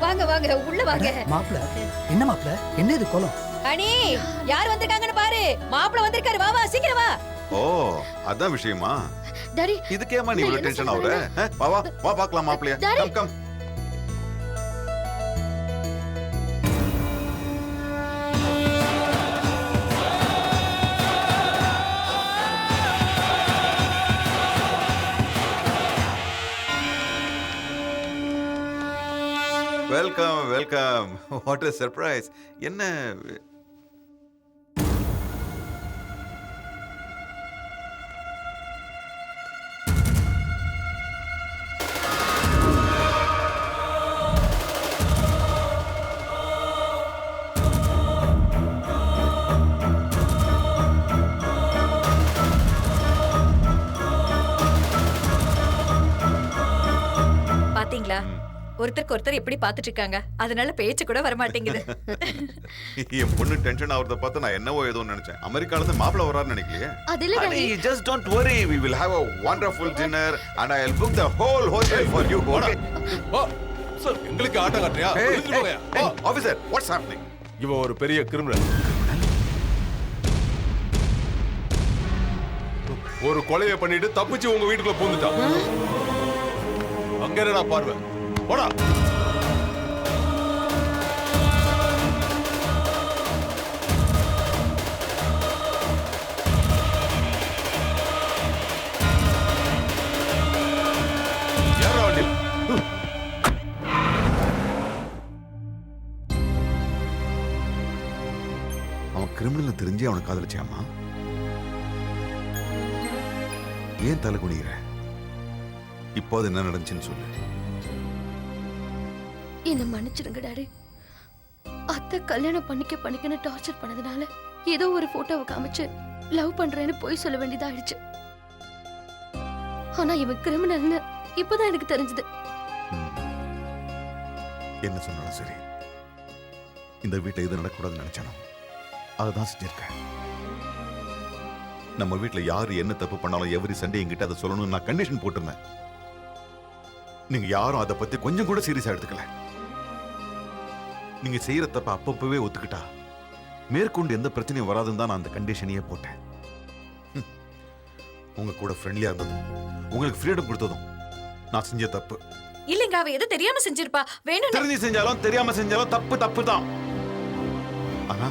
வாங்க வாங்க உள்ள வாங்க. மாப்பிள என்ன மாப்பிள, என்ன இது கோலம்? அனி யார் வந்திருக்காங்கன்னு பாரு. மாப்பிள வந்திருக்காரு, வா வா சீக்கிரம் வா. ஓ அதான் விஷயமா? டாடி இதுக்கேமா நீ இவ்வளவு டென்ஷன் ஆகுற? வா வா வா பார்க்கலாம் மாப்பிளைய. Come come. Welcome welcome. What a surprise. என்ன பாத்தீங்களா ஒருத்தருக்கு ஒருத்தர் எப்படி பாத்துட்டு இருக்காங்க, அதனால பேச்சு கூட வர மாட்டேங்குது. என் பொண்ணு டென்ஷன் ஆவறத பார்த்து நான் என்னவோ ஏதோ நினைச்சேன். அமெரிக்கால இருந்து மாப்பிள்ளை வராருன்னு நினைக்கலையே. அதில்ல daddy. Just don't worry, we will have a wonderful dinner and I'll book the whole hotel for you. Okay? Sir எங்களுக்கு ஆட்ட காட்டுறியா? Officer, what's happening? இவன் ஒரு பெரிய கிரிமினல். ஒரு கொலையை பண்ணிட்டு தப்பிச்சு உங்க வீட்டுக்குள்ள பூந்துட்டான். அங்க என்னடா பார்வை? போடா. அவன் கிரிமினல் தெரிஞ்சு அவனை காதலிச்சாமா? ஏன் தலை குனிகிற? இப்போ அது என்ன நடந்துச்சுன்னு சொல்லு. என்ன மன்னிச்சிடுங்க டாடி. அத்தை கல்யாணம் பண்ணிக்கன்னு டார்ச்சர் பண்ணதுனால ஏதோ ஒரு போட்டோவை காமிச்சு லவ் பண்றேன்னு போய் சொல்ல வேண்டியதாயிடுச்சு. ஆனா இவன் கிரிமினல்னு இப்பதான் எனக்கு தெரிஞ்சது. என்ன சொன்னாலும் சரி, இந்த வீட்டை இது நடக்கூடாதுன்னு நினைச்சானோ அதுதான் செஞ்சிருக்கேன். நம்ம வீட்டுல யாரு என்ன தப்பு பண்ணாலும் எவரி சண்டே என்கிட்ட அதை சொல்லணும்னு நான் கண்டிஷன் போட்டிருந்தேன். நீங்க யாரும் அதை பத்தி கொஞ்சம் கூட சீரியஸா எடுத்துக்கல. நீங்க செய்யற தப்ப அப்பப்பவே ஒத்துக்கிட்டா மேற்கொண்டு எந்த பிரச்சனையும் வராதுன்னு தான் நான் அந்த கண்டிஷனையே போட்டேன். உங்க கூட ஃப்ரெண்ட்லியா இருந்ததும் உங்களுக்கு ஃப்ரீடம் கொடுத்ததும் நான் செஞ்ச தப்பு. இல்லைங்க, அவ எது தெரியாம செஞ்சிருப்பா. வேணும் தெரிஞ்சு செஞ்சாலும் தெரியாம செஞ்சாலும் தப்பு தான். ஆனா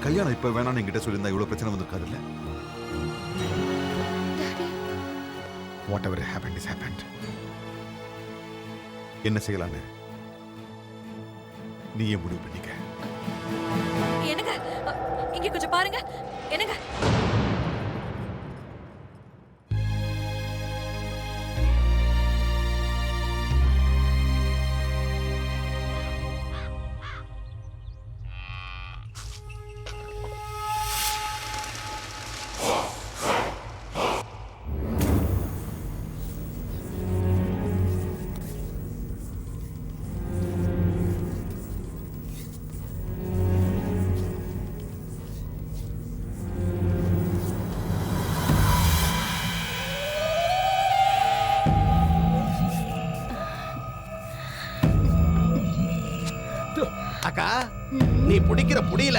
கல்யாணம் இப்ப வேணாம்னு என்கிட்ட சொல்லியிருந்தா இவ்வளவு பிரச்சனை வந்திருக்காது இல்ல. Whatever happened is happened. என்ன செய்யலான்னு நீயே முடிவு பண்ணிக்க. என்னங்க, இங்க கொஞ்சம் பாருங்க. என்னங்க, அக்கா, நீ பிடிக்கிற புடியில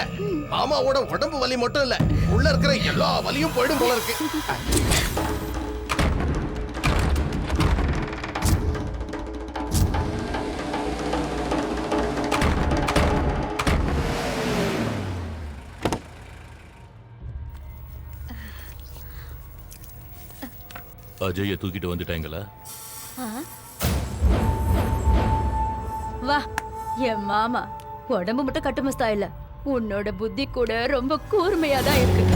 மாமாவோட உடம்பு வலி மட்டும் இல்ல, உள்ள இருக்கிற எல்லா வலியும் போயிடும் போல இருக்கு. அஜய தூக்கிட்டு வந்துட்டாங்களா? வா, என் மாமா உடம்பு மட்டும் கட்டுமஸ்தா இல்ல, உன்னோட புத்தி கூட ரொம்ப கூர்மையா தான் இருக்கு.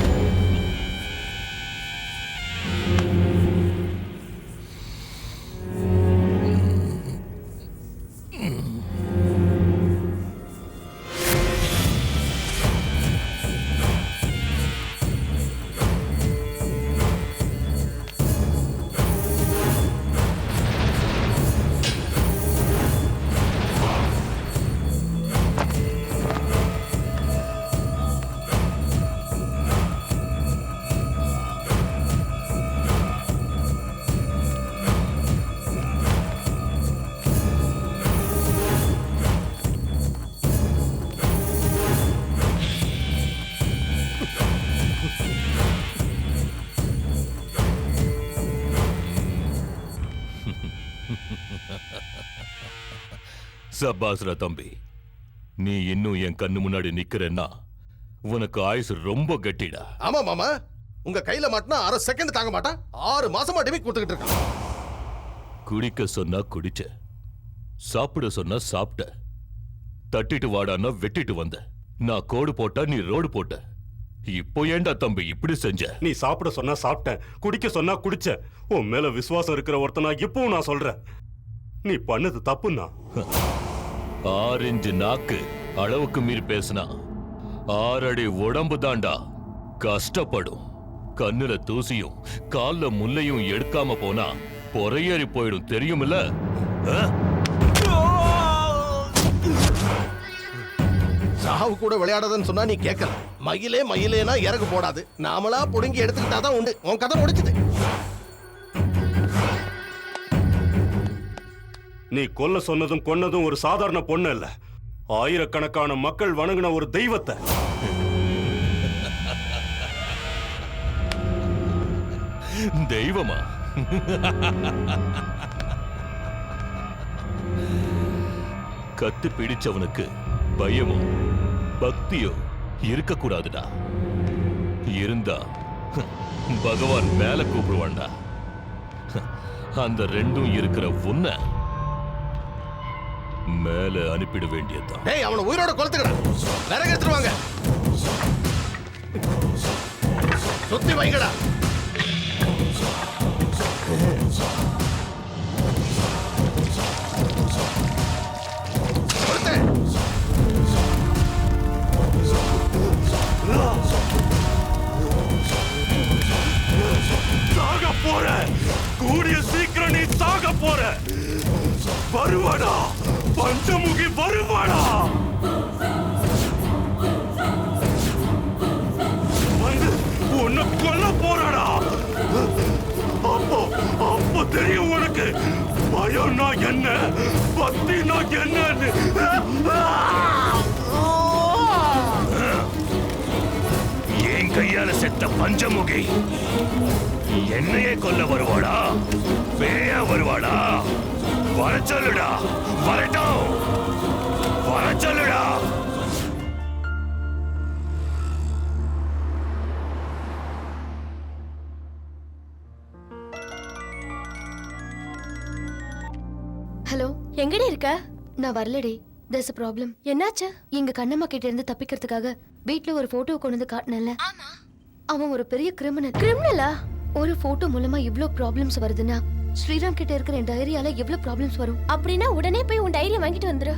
சபாஸ்ரா தம்பி, நீ இன்னும் என் கண்ணு முன்னாடி நிக்கிறேன்னா உனக்கு ஆயுசு ரொம்ப கட்டிடா. ஆமா மாமா, உங்க கையில மாட்டினா அரை செகண்ட் தாங்க மாட்டான். 6 மாசமா டிமிக் கொடுத்துக்கிட்டு இருக்கான். குடிக்க சொன்னா குடிச்ச, சாப்பிட சொன்னா சாப்பிட்ட, தட்டிட்டு வாடான்னா வெட்டிட்டு வந்த. நான் கோடு போட்டா நீ ரோடு போட்ட. இப்போ ஏண்டா தம்பி இப்படி செஞ்ச? நீ சாப்பிட சொன்னா சாப்பிட்டேன், குடிக்க சொன்னா குடிச்ச. உன் மேல விசுவாசம் இருக்கிற ஒருத்தனா இப்பவும் நான் சொல்றேன், நீ பண்ணது தப்புன்னா. ஆரஞ்சு நாக்கு அளவுக்கு மீறி பேசினா 6 அடி உடம்பு தாண்டா கஷ்டப்படும். கண்ணுல தூசியும் கால்ல முள்ளையும் எடுக்காம போனா பொறையேறி போயிடும், தெரியுமில்ல? சாவு கூட விளையாடாதன்னு சொன்னா நீ கேட்கல. மயிலே மயிலேனா இறகு போடாது, நாமளா புடுங்கி எடுத்துக்கிட்டாதான் உண்டு. உன் கதை முடிச்சது. நீ கொல்ல சொன்னதும் கொன்னதும் ஒரு சாதாரண பொண்ணு இல்ல, ஆயிரக்கணக்கான மக்கள் வணங்கின ஒரு தெய்வத்தை. தெய்வமா? கத்து பிடிச்சவனுக்கு பயமோ பக்தியோ இருக்கக்கூடாதுடா. இருந்தா பகவான் மேல கூப்பிடுவான்டா. அந்த ரெண்டும் இருக்கிற உன்னை மேல அனுப்பிட வேண்டியதுதான். டேய், அவனை உயிரோட கொளுத்துக்கடா. விறகு எடுத்துருவாங்க, சுத்தி வைங்கடா. சாக போற, கூடிய சீக்கிரம் நீ சாக போற. வருவாடா, பஞ்சமுகி வருவாடா. வந்து உன்னை கொல்ல தெரியும் உனக்கு பயம்னா என்ன பக்தினா என்னன்னு. என் கையால செத்த பஞ்சமுகி என்னையே கொல்ல வருவாடா? பேயா வருவாடா? வர சொல்லுடா, வரட்டும், வர சொல்லுடா. ஹலோ, எங்கடி இருக்க? நான் வரலடி. there's a problem. என்னாச்சு? எங்க கண்ணம்மா கிட்ட இருந்து தப்பிக்கிறதுக்காக வீட்ல ஒரு போட்டோ கொண்டு வந்து காட்டினல. அவன் ஒரு பெரிய கிரிமினல். கிரிமினலா? ஒரு போட்டோ மூலமா இவ்ளோ ப்ராப்ளம்ஸ் வருதுன்னா ஸ்ரீராம் கிட்ட இருக்கிற என் டைரியால எவ்ளோ ப்ராப்ளம்ஸ் வரும். அப்படின்னா உடனே போய் உன் டைரியை வாங்கிட்டு வந்துரு.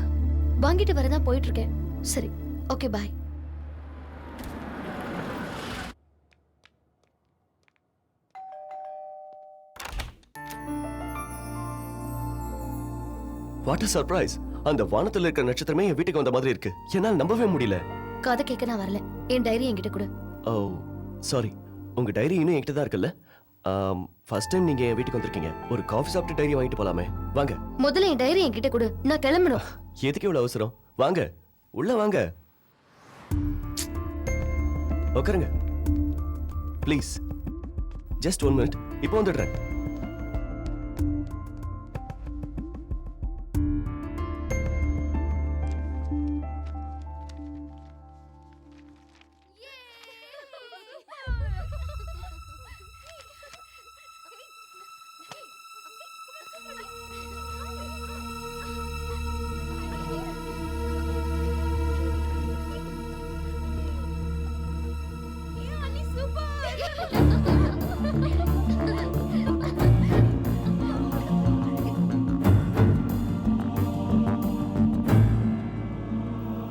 வாங்கிட்டு வரதான் போயிட்டு இருக்கேன். சரி, okay, bye. What a surprise! அந்த வானத்துல இருக்கிற நட்சத்திரமே என் வீட்டுக்கு வந்த மாதிரி இருக்கு. என்னால் நம்பவே முடியல. கதை கேட்க நான் வரல. என் டைரி என்கிட்ட கொடு. ஓ சாரி, உங்க டைரி இன்னும் என்கிட்ட தான் இருக்குல்ல? ஃபர்ஸ்ட் டைம் நீங்க என் வீட்டுக்கு வந்திருக்கீங்க. ஒரு காஃபி சாப்பிட்டு டைரி வாங்கிட்டு போலாமே. வாங்க. முதல்ல என் டைரி என்கிட்ட கொடு. நான் கிளம்பணும். எதுக்கு இவ்வளவு அவசரம்? வாங்க, உள்ள வாங்க. உட்காருங்க ப்ளீஸ். ஜஸ்ட் 1 மினிட், இப்போ வந்துடுறேன்.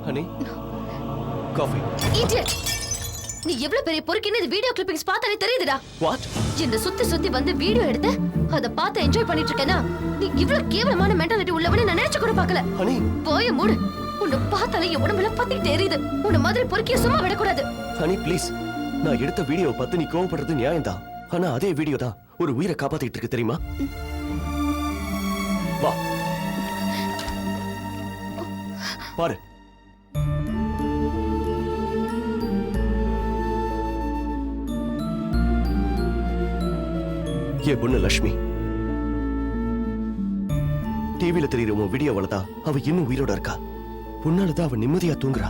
Honey, coffee. இடியட்! நீ எவ்வளவு பெரிய பொறுக்கின்னு இந்த வீடியோ கிளிப்பிங்ஸ் பார்த்தாலே தெரியுதுடா. வாட்? இந்த சுத்தி வந்து வீடியோ எடுத்து அத பார்த்து என்ஜாய் பண்ணிட்டு இருக்கேனா? நீ இவ்வளவு கேவலமான மென்டாலிட்டி உள்ளவனே நான் நினைச்சு கூட பார்க்கல. ஹனி, போய் மூடு. உன்னை பார்த்தாலே என் உடம்புல பத்திட்டு எரியுது. உன்னை மாதிரி பொறுக்கிய சும்மா விடக்கூடாது. ஹனி ப்ளீஸ், நான் எடுத்த வீடியோ பார்த்து நீ கோவப்படுறது நியாயம் தான். ஆனா அதே வீடியோ தான் ஒரு உயிரை காப்பாத்திட்டு இருக்கு, தெரியுமா? வா பாரு. என் பொண்ணு லட்சுமி டிவில தெரியுற உன் வீடியோவால தான் அவ இன்னும் உயிரோட இருக்கா. உன்னாலதான் அவ நிம்மதியா தூங்குறா.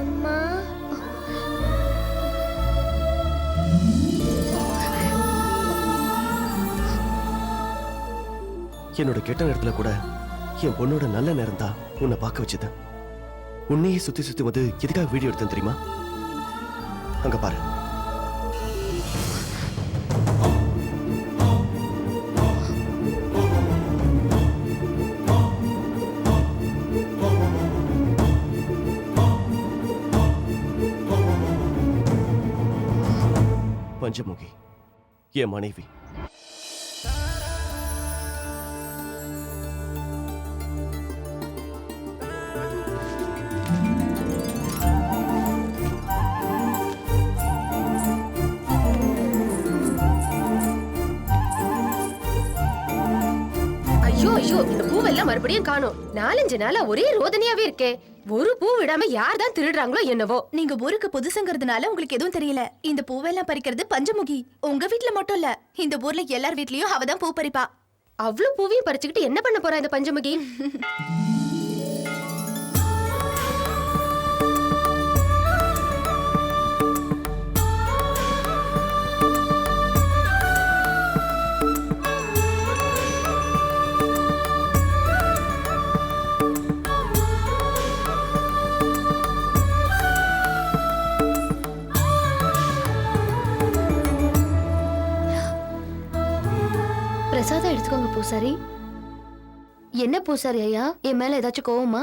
அம்மா, என்னோட கெட்ட நேரத்துல கூட என் பொண்ணோட நல்ல நேரம் தான் உன்னை பார்க்க வச்சுதான். உன்னையே சுத்தி சுத்தி வந்து எதுக்காக வீடியோ எடுத்தேன் தெரியுமா? அங்க பாரு. பஞ்சமுகி என் மனைவி. ஐயோ ஐயோ, இந்த பூவெல்லாம் மறுபடியும் காணோம். 4-5 நாளா ஒரே ரோதனையாவே இருக்கே. ஒரு பூ விடாம யார் தான் திருடுறாங்களோ என்னவோ. நீங்க ஊருக்கு புதுசுங்கிறதுனால உங்களுக்கு எதுவும் தெரியல. இந்த பூவெல்லாம் பறிக்கிறது பஞ்சமுகி. உங்க வீட்ல மட்டும் இல்ல, இந்த ஊர்ல எல்லார் வீட்லயும் அவதான் பூ பறிப்பா. அவ்வளவு பூவையும் பறிச்சுக்கிட்டு என்ன பண்ண போறா இந்த பஞ்சமுகி? பிரசாதம் எடுத்துக்கோங்க பூசாரி. என்ன பூசாரி ஐயா, என் மேல ஏதாச்சும் கோவமா?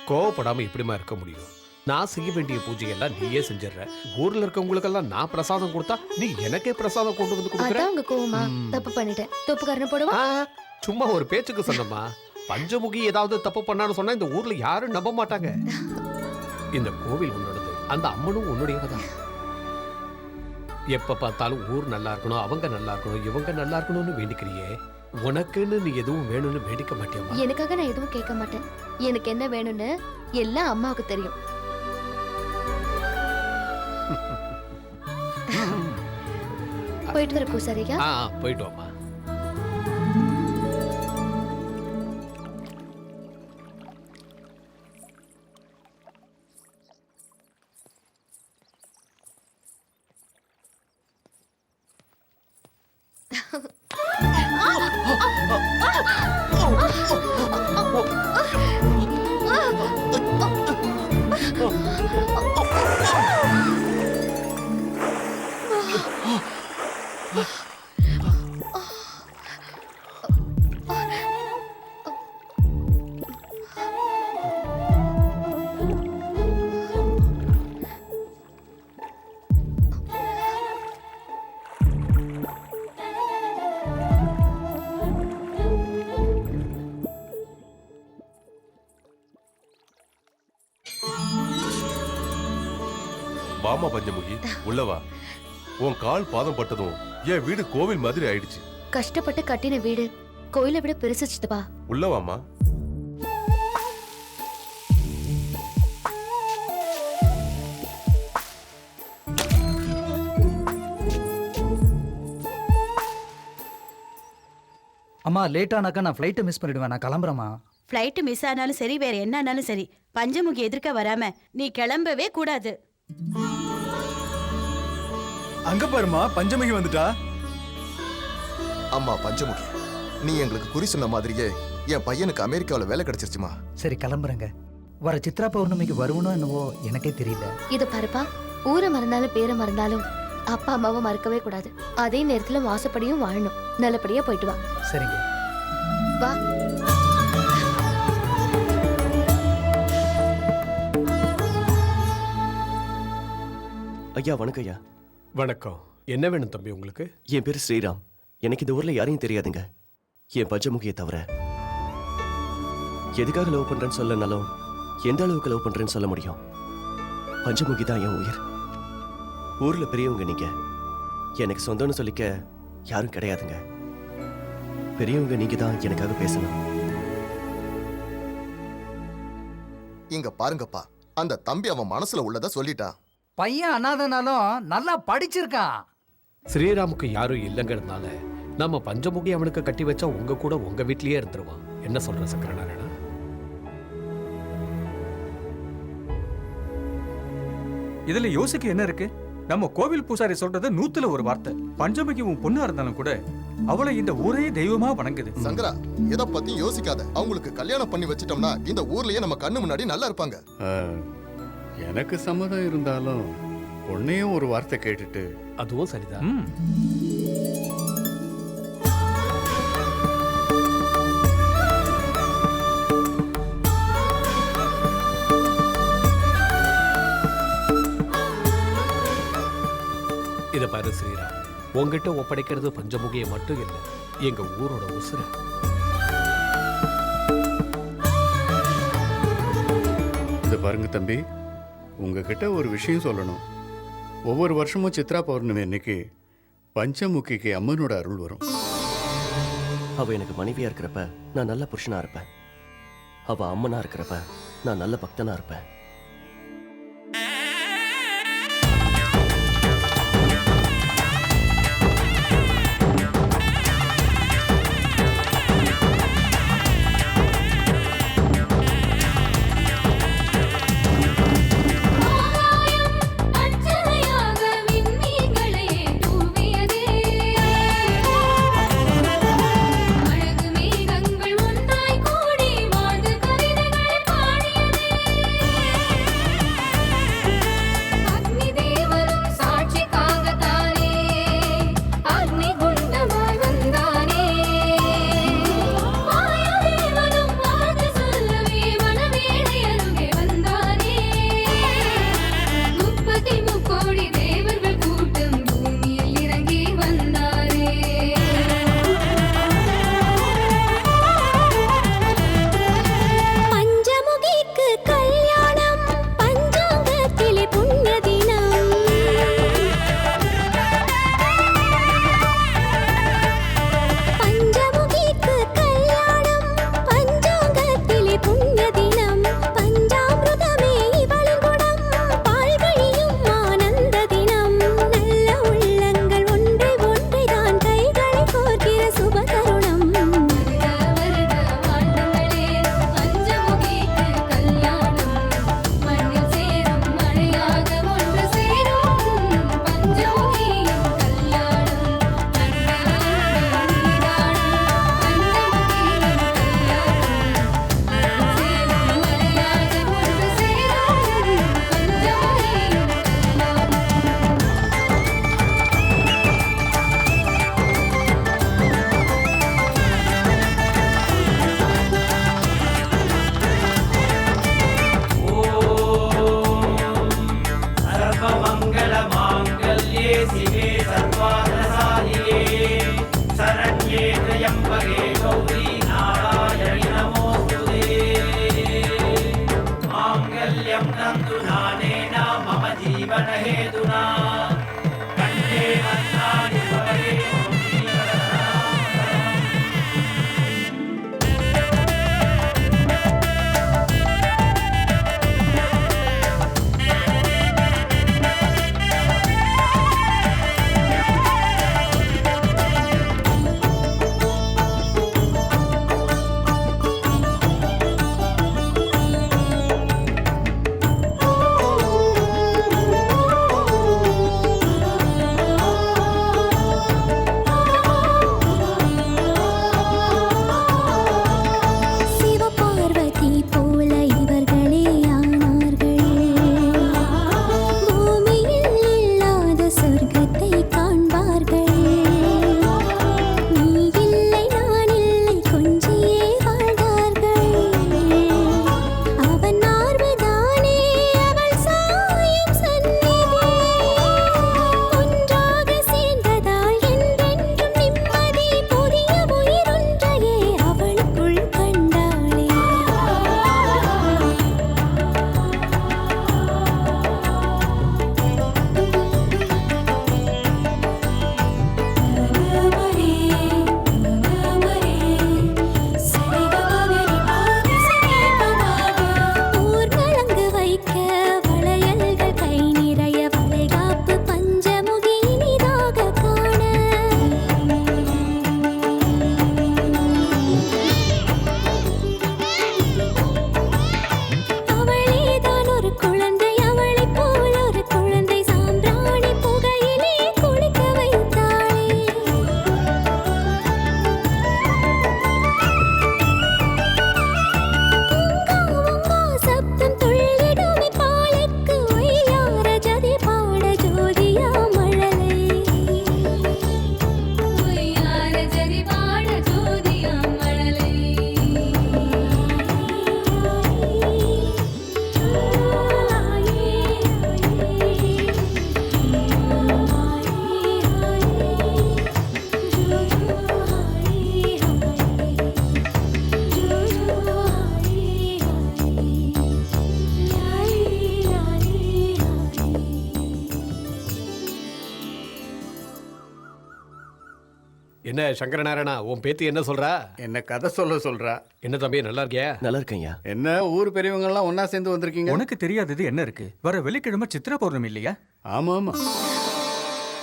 கோவப்படாம எப்படிமா இருக்க முடியும்? நான் செய்ய வேண்டிய பூஜையெல்லாம் நீயே செஞ்சிடற. ஊர்ல இருக்கவங்களுக்கெல்லாம் நான் பிரசாதம் கொடுத்தா நீ எனக்கே பிரசாதம் கொண்டு வந்து கொடுக்குற. அதான் உங்க கோவமா? தப்பு பண்ணிட்டேன். தப்புக்காரனை போடுவா? சும்மா ஒரு பேச்சுக்கு சொன்னமா. பஞ்சமுகி ஏதாவது தப்பு பண்ணான்னு சொன்னா இந்த ஊர்ல யாரும் நம்ப மாட்டாங்க. இந்த கோவில் உன்னோடது. அந்த அம்மனும் உன்னுடையவ தான். எப்ப பார்த்தாலும் ஊர் நல்லா இருக்கணும், அவங்க நல்லா இருக்கணும், இவங்க நல்லா இருக்கணும்னு வேண்டிக்கிறியே, உனக்குன்னு நீ எதுவும் வேணும்னு வேண்டிக்க மாட்டியம்மா? எனக்காக நான் எதுவும் கேட்க மாட்டேன். எனக்கு என்ன வேணும்னு எல்லாம் அம்மாவுக்கு தெரியும். போயிட்டு வர பூசாரியா? போயிட்டு வாமா. வாமா பஞ்சமுகி, உள்ளவா. உன் கால் பாதம் பட்டதும் என் வீடு கோவில் மாதிரி ஆயிடுச்சு. கஷ்டப்பட்டு கட்டின வீடு கோயிலை விட பெருசு சித்தப்பா. உள்ளவாமா. அம்மா லேட் ஆனாக்கா நான் ஃப்ளைட்டை மிஸ் பண்ணிடுவேன். நான் கிளம்புறேம்மா. ஃப்ளைட் மிஸ் ஆனாலும் சரி, வேற என்ன ஆனாலும் சரி, பஞ்சமுகி எதிர்க்க வராம நீ கிளம்பவே கூடாது. அங்க பாருமா, பஞ்சமுகி வந்துட்டா. அம்மா பஞ்சமுகி, நீ எங்களுக்கு குறி சொன்ன மாதிரியே என் பையனுக்கு அமெரிக்காவில் வேலை கிடைச்சிருச்சுமா. சரி கிளம்புறேங்க. வர சித்ரா பௌர்ணமிக்கு வருவனோ என்னவோ எனக்கே தெரியல. இது பாருப்பா, ஊரை மறந்தாலும் பேரை மறந்தாலும் அப்பா அம்மாவை மறக்கவே கூடாது. அதே நேரத்துல வாசப்படியும் வாழணும். நல்லபடியா போயிட்டு வா. சரிங்க. வா. ஐயா வணக்கம் ஐயா. வணக்கம். என்ன வேணும் தம்பி உங்களுக்கு? என் பேர் ஸ்ரீராம். எனக்கு இந்த ஊர்ல யாரையும் தெரியாதுங்க, என் பஞ்சமுகியை தவிர. எதுக்காக லவ் பண்றேன்னு சொல்லனாலும் எந்த அளவுக்கு லவ் பண்றேன்னு சொல்ல முடியும். பஞ்சமுகி தான் என் உயிர். ஊர்ல பெரியவங்க நீங்க. எனக்கு சொந்தம்னு சொல்லிக்க யாரும் கிடையாதுங்க. பெரியவங்க நீங்க தான் எனக்காக பேசணும். இங்க பாருங்கப்பா, அந்த தம்பி அவன் மனசுல உள்ளத சொல்லிட்டான். பையன் அனாதனாலும் நல்லா படிச்சிருக்கான். ஸ்ரீராமுக்கு யாரும் இல்லைங்கிறதுனால நம்ம பஞ்சமுகி அவனுக்கு கட்டி வச்சா உங்க கூட உங்க வீட்லயே இருந்துருவான். என்ன சொல்ற சக்கரநாராயணா? இதுல யோசிக்க என்ன இருக்கு? நம்ம கோவில் பூசாரி சொல்றது 100ல ஒரு வார்த்தை. பஞ்சமுகி உன் பொண்ணா இருந்தாலும் கூட அவளை இந்த ஊரே தெய்வமா வணங்குது. சங்கரா, எதை பத்தி யோசிக்காத. அவங்களுக்கு கல்யாணம் பண்ணி வச்சிட்டோம்னா இந்த ஊர்லயே நம்ம கண்ணு முன்னாடி நல்லா இருப்பாங்க. எனக்கு சம்மதம் இருந்தாலும் பொண்ணையும் ஒரு வார்த்தை கேட்டுட்டு. அதுவும் சரிதான். இத பாரு ஸ்ரீராம், உங்ககிட்ட ஒப்படைக்கிறது பஞ்சமுகியை மட்டும் இல்லை, எங்க ஊரோட உசுர. இது பாருங்க தம்பி, உங்ககிட்ட ஒரு விஷயம் சொல்லணும். ஒவ்வொரு வருஷமும் சித்ரா பௌர்ணமி அன்னைக்கு பஞ்சமுகிக்கு அம்மனோட அருள் வரும். அவ எனக்கு மனைவியா இருக்கிறப்ப நான் நல்ல புருஷனா இருப்பேன். அவ அம்மனா இருக்கிறப்ப நான் நல்ல பக்தனா இருப்பேன். என்ன சங்கரநாராயணா, உன் பேத்தி என்ன சொல்றா? என்ன கதை சொல்றா. என்ன தம்பி, நல்லா இருக்கியா? நல்லா இருக்கேன்யா. என்ன ஊர் பெரியவங்க எல்லாம் ஒண்ணா சேர்ந்து வந்திருக்கீங்க? உனக்கு தெரியாதது என்ன இருக்கு? வர வெள்ளிக்கிழமை சித்திரை பௌர்ணமி இல்லையா? ஆமா ஆமா.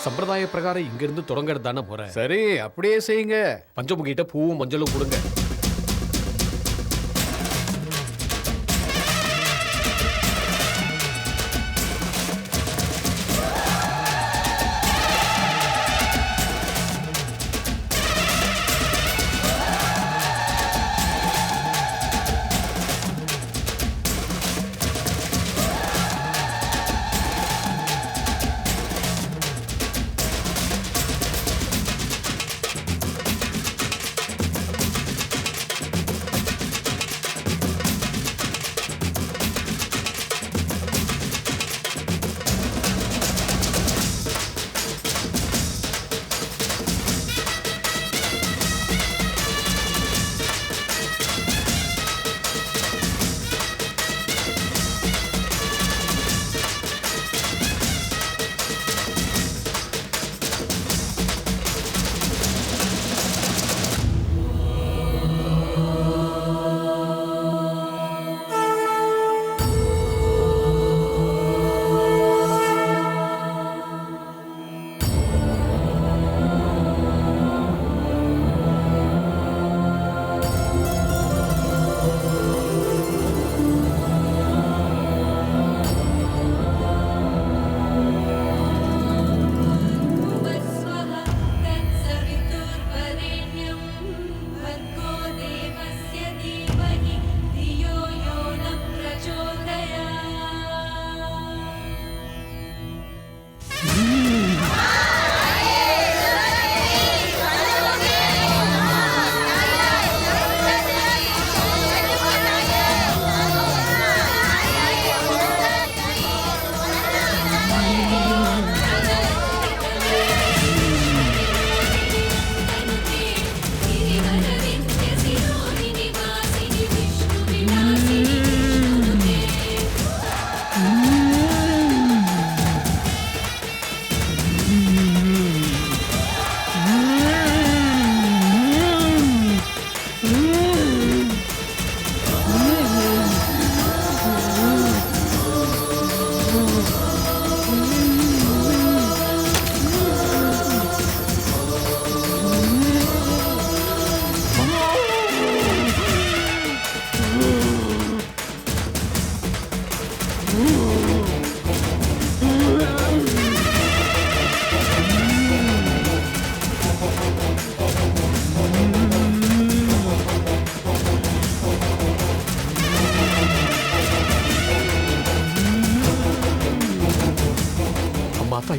சம்பிரதாய பிரகாரம் இங்க இருந்து தொடங்கிறது தானே முறை. சரி, அப்படியே செய்யுங்க. பஞ்சமுகிட்ட பூவும் மஞ்சளும் கொடுங்க.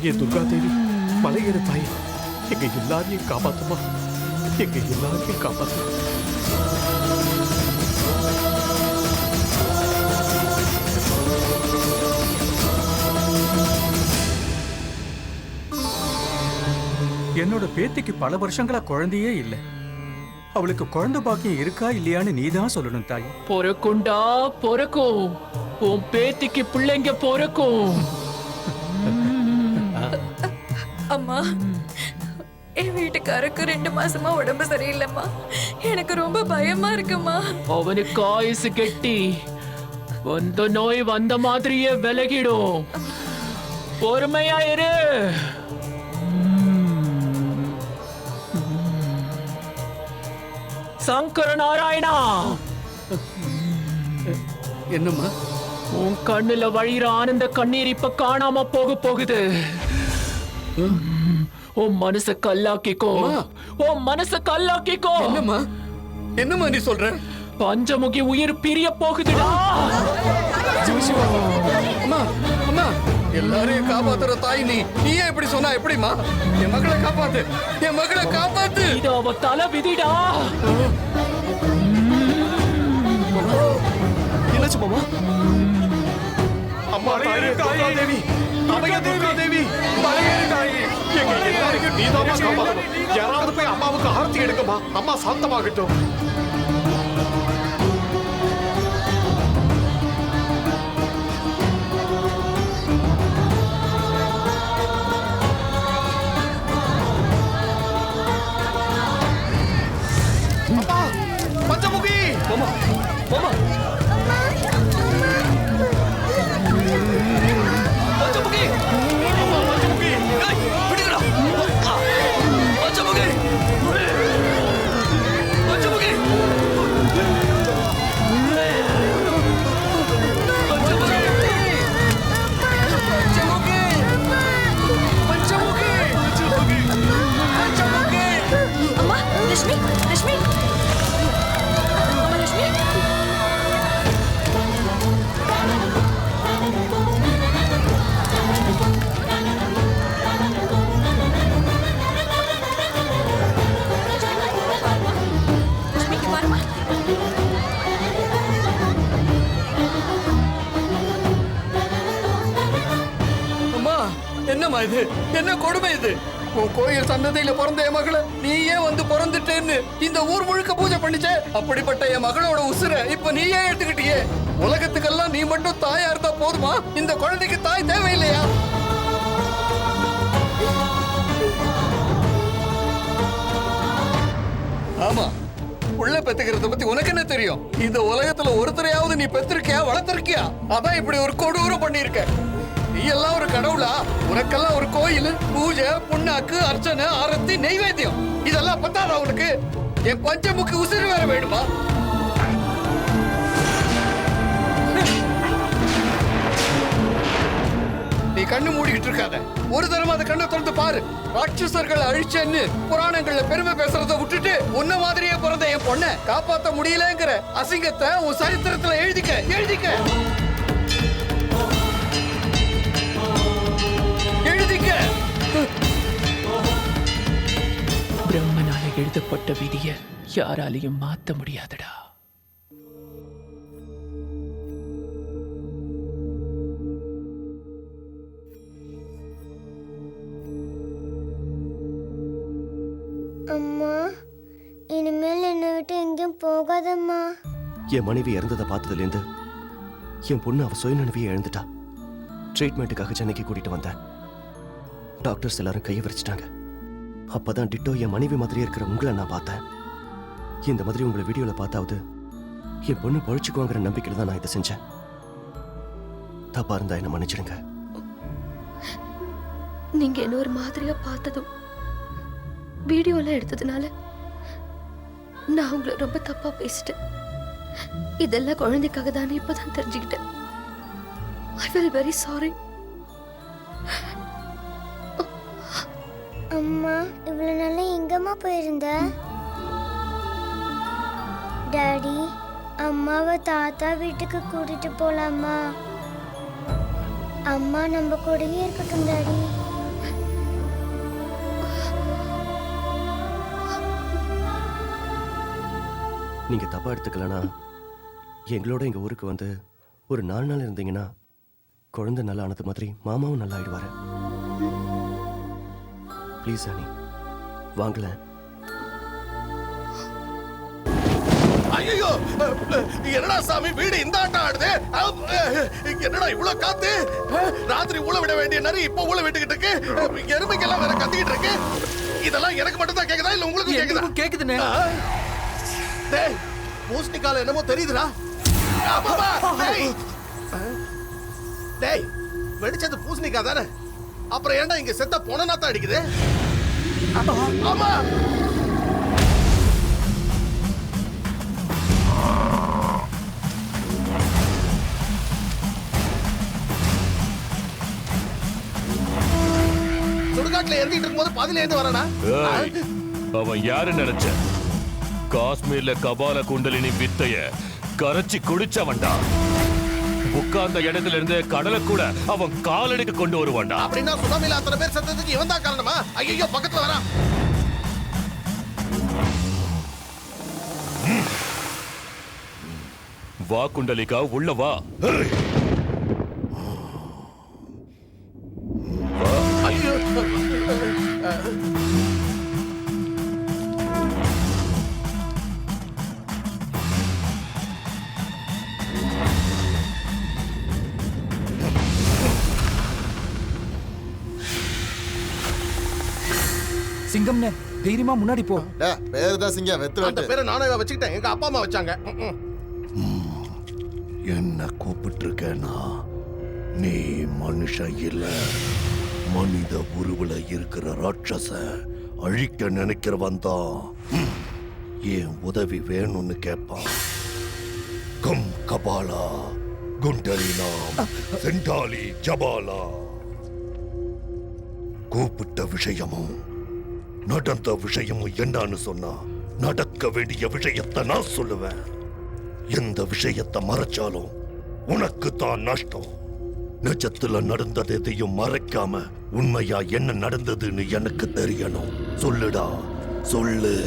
தாயே துர்கா தேவி, மலையேறு தாயே, எங்க எல்லாரையும் காப்பாத்துமா, எங்க எல்லாரையும் காப்பாத்துமா. என்னோட பேத்திக்கு பல வருஷங்களா குழந்தையே இல்லை. அவளுக்கு குழந்தை பாக்கியம் இருக்கா இல்லையான்னு நீதான் சொல்லணும் தாய். பொறக்குண்டா பொறக்கும், உன் பேத்திக்கு பிள்ளைங்க பொறக்கும். அம்மா, என் வீட்டுக்காருக்கு 2 மாசமா உடம்பு சரியில்லைம்மா. எனக்கு ரொம்ப பயமா இருக்குமா. அவனுக்கு ஆயுசு கெட்டி வந்த நோய் வந்த மாதிரியே விலகிடும். பொறுமையா இரு. சங்கர நாராயணா, என்னம்மா? உன் கண்ணுல வழிகிற ஆனந்த கண்ணீர் இப்ப காணாம போகுது. உன் மனச கல்லாக்கிக்கோ, உன் மனச கல்லாக்கிக்கோ. என்னம்மா என்னம்மா நீ சொல்ற? பஞ்சமுகி உயிர் பிரிய போகுதுடா. அம்மா அம்மா, எல்லாரையும் காப்பாத்துற தாய் நீ, நீயே இப்படி சொன்னா எப்படிமா? என் மகளை காப்பாத்து, என் மகளை காப்பாத்து. இது அவ தலை விதிடா. என்னாச்சு மாமா? அம்மா தாயே துர்கா தேவி, அம்மையா துர்கா தேவி, மலையேறு தாயே, எங்க எல்லாரையும் நீதாம்மா காப்பாத்தணும். யாராவது போய் அம்மாவுக்கு ஆரத்தி எடுக்கமா, அம்மா சாந்தமாகட்டும். பஞ்சமுகி, மாமா மாமா, பஞ்சமுகி, அம்மா பஞ்சமுகி, ஏய் பிடிங்கடா, பஞ்சமுகி, பஞ்சமுகி, அம்மா, லட்சுமி, லட்சுமி, அம்மா லட்சுமி. லட்சுமிக்கு பாருமா. அம்மா, என்னம்மா இது? என்ன கொடுமை இது? உன் கோயில் சன்னதியில பிறந்த என் மகளை நீயே வந்து பிறந்துட்டேன்னு இந்த ஊர் முழுக்க பூஜை பண்ணிச்சே. அப்படிப்பட்ட என் மகளோட உசுரை இப்ப நீயே எடுத்துக்கிட்டியே. உலகத்துக்கெல்லாம் நீ மட்டும் தாயா இருந்தா போதுமா? இந்த குழந்தைக்கு தாய் தேவையில்லையா? ஆமா, உள்ள பெத்துக்கிறத பத்தி உனக்கு என்ன தெரியும்? இந்த உலகத்துல ஒருத்தரையாவது நீ பெற்றிருக்கியா, வளர்த்திருக்கியா? அதான் இப்படி ஒரு கொடூரம் பண்ணிருக்க. நீ எல்லாம் ஒரு கடவுளா? உனக்கெல்லாம் ஒரு கோயில், பூஜை, புண்ணாக்கு, அர்ச்சனை, ஆரத்தி, நெய்வேத்தியம், இதெல்லாம் பத்தாதா உனக்கு? என் பஞ்சமுக்கு உசிறு வேற வேணுமா? நீ கண்ணு மூடிக்கிட்டு இருக்காத. ஒரு தடவை அந்த கண்ணை திறந்து பாரு. ராட்சசர்கள் அழிச்சேன்னு புராணங்கள்ல பெருமை பேசுறத விட்டுட்டு உன்ன மாதிரியே பிறந்த என் பொண்ணை காப்பாத்த முடியலங்கிற அசிங்கத்தை உன் சரித்திரத்துல எழுதிக்க, எழுதிக்க, எழுதிக்க. பிரம்மனால எழுதப்பட்ட விதிய யாராலையும் மாத்த முடியாதுடா. அம்மா, இனிமேல் என்னை விட்டு எங்கேயும் போகாதம்மா. என் மனைவி இறந்ததை பார்த்ததுலேருந்து என் பொண்ணு அவ சுயநினைவையே இழந்துட்டா. ட்ரீட்மெண்ட்டுக்காக சென்னைக்கு கூட்டிட்டு வந்தேன். டாக்டர்ஸ் எல்லாரும் கையை விரிச்சிட்டாங்க. அப்பதான் டிட்டோ என் மனைவி மாதிரியே இருக்கிற உங்களை நான் பார்த்தேன். இந்த மாதிரி உங்களை வீடியோவில் பார்த்தாவது என் பொண்ணு பழிச்சுக்குவாங்கிற நம்பிக்கையில் தான் நான் இதை செஞ்சேன். தப்பா இருந்தா என்ன மன்னிச்சிடுங்க. நீங்க என்ன ஒரு மாதிரியா பார்த்ததும் வீடியோலாம் எடுத்ததுனால நான் உங்களை ரொம்ப தப்பா பேசிட்டேன். இதெல்லாம் குழந்தைக்காக தானே இப்பதான் தெரிஞ்சுக்கிட்டேன். I feel very sorry. அம்மா, இவ்வளவு நாளா எங்கம்மா போயிருந்த? டாடி, அம்மாவை தாத்தா வீட்டுக்கு கூட்டிட்டு போலாமா? அம்மா நம்ம கூடயே இருக்கட்டும் டாடி. நீங்க தப்பா எடுத்துக்கலனா எங்களோட எங்க ஊருக்கு வந்து ஒரு 4 நாள் இருந்தீங்கன்னா குழந்தை நல்லா ஆனது மாதிரி மாமாவும் நல்லா ஆயிடுவாரு. ப்ளீஸ் அனி வாங்கல. ஐயோ என்னடா சாமி வீடு இந்த ஆட்டம் ஆடுது. என்னடா இவ்வளவு காத்து. ராத்திரி ஊழ விட வேண்டிய நரி இப்ப ஊழ விட்டுக்கிட்டு இருக்கு. எருமைக்கெல்லாம் வேற கத்திக்கிட்டு இருக்கு. இதெல்லாம் எனக்கு மட்டும் தான் கேக்குதா இல்ல உங்களுக்கு கேக்குதா? கேக்குதுனே. டேய் பூசணிக்கால என்னமோ தெரியுதுடா. டேய் டேய் வெடிச்சது பூசணிக்கா தானே. அப்புறம் ஏன்டா இங்க செத்த பொணநாத்தம் அடிக்குது? ஆமா சுடுகாட்டுல எரிஞ்சிட்டு இருக்கும்போது பதில இருந்து வரானா? அவன் யாரு நினைச்ச? காஷ்மீர்ல கபால குண்டலினி வித்தைய கரைச்சி குடிச்சவன்டா. உட்கார்ந்த இடத்துல இருந்து கடலை கூட அவன் காலடிக்கு கொண்டு வருவான்டா. அப்படின்னா சுனாமில அத்தனை பேர் செத்ததுக்கு இவன் தான் காரணமா? ஐயோ பக்கத்துல வரான். வா குண்டலிகா உள்ள வா. ஐயோ சிங்கம்னே தைரியமா முன்னாடி போ. பேரு தான் சிங்கம் வெத்து அந்த பேரை நானே வச்சுக்கிட்டேன். எங்க அப்பா அம்மா வச்சாங்க. என்ன கூப்பிட்டு இருக்கேனா? நீ மனுஷன் இல்ல, மனித உருவுல இருக்கிற ராட்சச அழிக்க நினைக்கிறவன் தான் என் உதவி வேணும்னு கேட்பான். கம் கபாலா குண்டலினா செண்டாலி ஜபாலா. கூப்பிட்ட விஷயமும் நடந்த விஷயமும் என்னன்னு சொன்னா நடக்க வேண்டிய விஷயத்தை நான் சொல்லுவேன். எந்த விஷயத்தை மறைச்சாலும் உனக்கு தான் நஷ்டம். நிஜத்துல நடந்தது எதையும் மறைக்காம உண்மையா என்ன நடந்ததுன்னு எனக்கு தெரியணும். சொல்லுடா சொல்லு.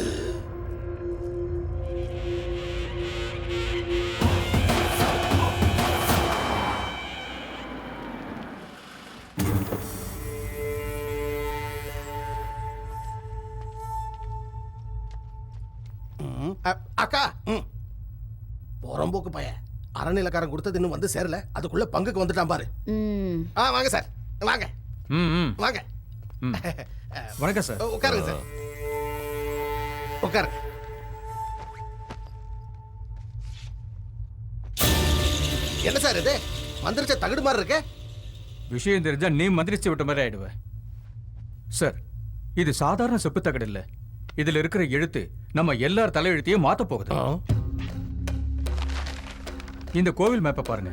அக்கா புறம்போக்கு பையன் அறநிலக்காரன் கொடுத்தது இன்னும் வந்து சேரல. அதுக்குள்ள பங்குக்கு வந்துட்டான் பாரு. வாங்க சார் வாங்க வாங்க. வணக்கம் சார். உட்காருங்க சார் உட்காரு. என்ன சார் இது மந்திரிச்ச தகுடு மாதிரி இருக்கு? விஷயம் தெரிஞ்சா நீ மந்திரிச்சு விட்ட மாதிரி ஆயிடுவ. சார் இது சாதாரண செப்பு தகடு இல்ல. இதுல இருக்கிற எழுத்து நம்ம எல்லார் தலையெழுத்தையும் மாத்த போகுது. இந்த கோவில் மேப்பை பாருங்க.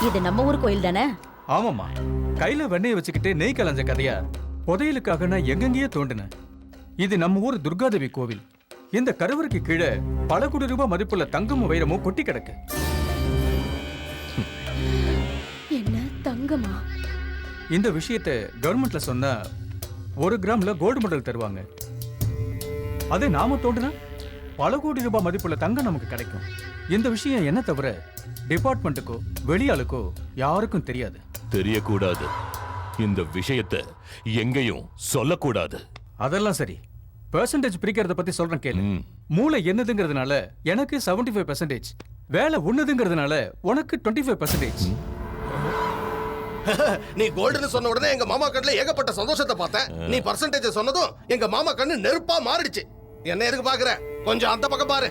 இது நம்ம ஊர் கோயில் தானே? ஆமாமா. கையில வெண்ணெய் வச்சுக்கிட்டு நெய் கலஞ்ச கதையா புதையலுக்காக நான் எங்கெங்கேயே தோண்டினேன். இது நம்ம ஊர் துர்காதேவி கோவில். இந்த கருவறைக்கு கீழே பல கோடி ரூபாய் மதிப்புள்ள தங்கமும் வைரமும் கொட்டி கிடக்கு. என்ன தங்கமா? இந்த விஷயத்தை கவர்மெண்ட்ல சொன்னா 1 கிராம்ல கோல்டு மெடல் தருவாங்க. அதே நாம தோண்டினா பல கோடி ரூபாய் மதிப்புள்ள தங்கம் நமக்கு கிடைக்கும். இந்த விஷயம் என்ன தவிர டிபார்ட்மெண்ட்டுக்கோ வெளியாளுக்கோ யாருக்கும் தெரியாது. தெரியக்கூடாது. இந்த விஷயத்தை எங்கேயும் சொல்லக்கூடாது. அதெல்லாம் சரி. பெர்சன்டேஜ் பிரிக்கிறத பத்தி சொல்றேன் கேளு. மூளை என்னதுங்கிறதுனால எனக்கு 75%, வேலை ஒண்ணுதுங்கிறதுனால உனக்கு 25%. நீ கோல்டுன்னு சொன்ன உடனே எங்க மாமா கண்ணுல ஏகப்பட்ட சந்தோஷத்தை பார்த்தேன். நீ பர்சன்டேஜ் சொன்னதும் எங்க மாமா கண்ணு நெருப்பா மாறிடுச்சு. என்ன எதுக்கு பாக்குற? கொஞ்சம் அந்த பக்கம் பாரு.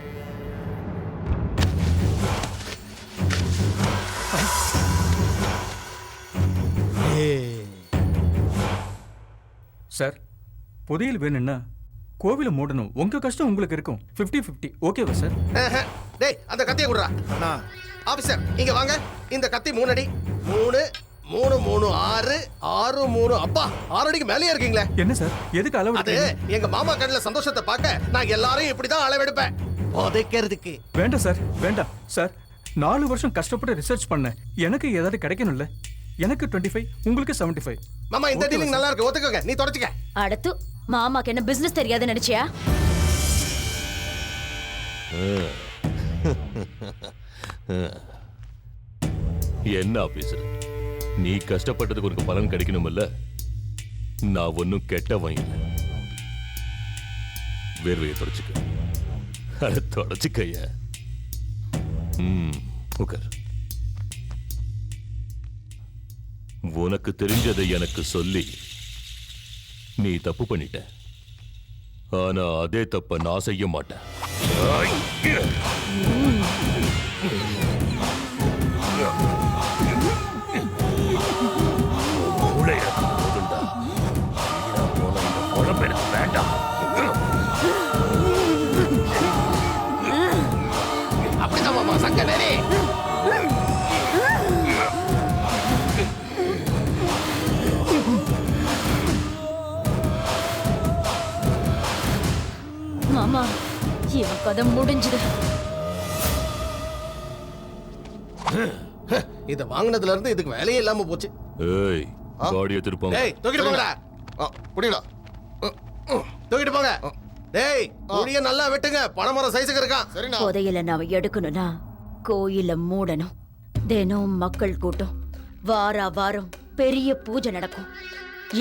சார் புதையல் வேணும்னா கோவில மூடணும். உங்க கஷ்டம் உங்களுக்கு இருக்கும். 50-50 ஓகேவா சார்? டேய் அந்த கத்தியை குடுறா. ஆபீசர் இங்க வாங்க. இந்த கத்தி 3 அடி. 3 3 3 6 6 3. அப்பா 6 அடிக்கு மேலே இருக்கீங்களே. என்ன சார் எதுக்கு அளவு? அது எங்க மாமா கண்ணுல சந்தோஷத்தை பார்க்க நான் எல்லாரையும் இப்படிதான் அளவெடுப்பேன். புதைக்கிறதுக்கு. வேண்டாம் சார் வேண்டாம் சார். 4 வருஷம் கஷ்டப்பட்டு ரிசர்ச் பண்ண எனக்கு ஏதாவது கிடைக்கணும்ல. எனக்கு 25, உங்களுக்கு 75. மாமா இந்த டீலிங் நல்லா இருக்கு, ஒத்துக்கோங்க. நீ தொடச்சுக்க. அடுத்து மாமாக்கு என்ன பிசினஸ் தெரியாது நினைச்சியா? என்ன ஆபீசர், நீ கஷ்டப்பட்டதுக்கு உனக்கு பலன் கிடைக்கணும்ல? நான் ஒன்னும் கெட்டவன் இல்லை. வேர்வையை தொடச்சுக்க. அதை தொடச்சுக்கைய. உட்கார். உனக்கு தெரிஞ்சதை எனக்கு சொல்லி நீ தப்பு பண்ணிட்ட. ஆனா அதே தப்ப நான் செய்ய மாட்டேன். வேண்டாம். அப்படிதான் மாமா, சங்கடரே. மாமா, இவன் கதை முடிஞ்சது. இத வாங்குனதுல இருந்து இதுக்கு வேலையே இல்லாம போச்சு. ஏய், பாடியை திருப்பாங்க. டேய், தூக்கிட்டு போங்கடா. புடிடா. தூக்கிட்டு போங்க. டேய், புடிய நல்லா வெட்டுங்க. பணமரம் சைஸ்க்கு இருக்கான். சரிண்ணா. புதையல நாம எடுக்கணும்னா கோயில மூடணும். தினம் மக்கள் கூட்டம். வார வாரம் பெரிய பூஜை நடக்கும்.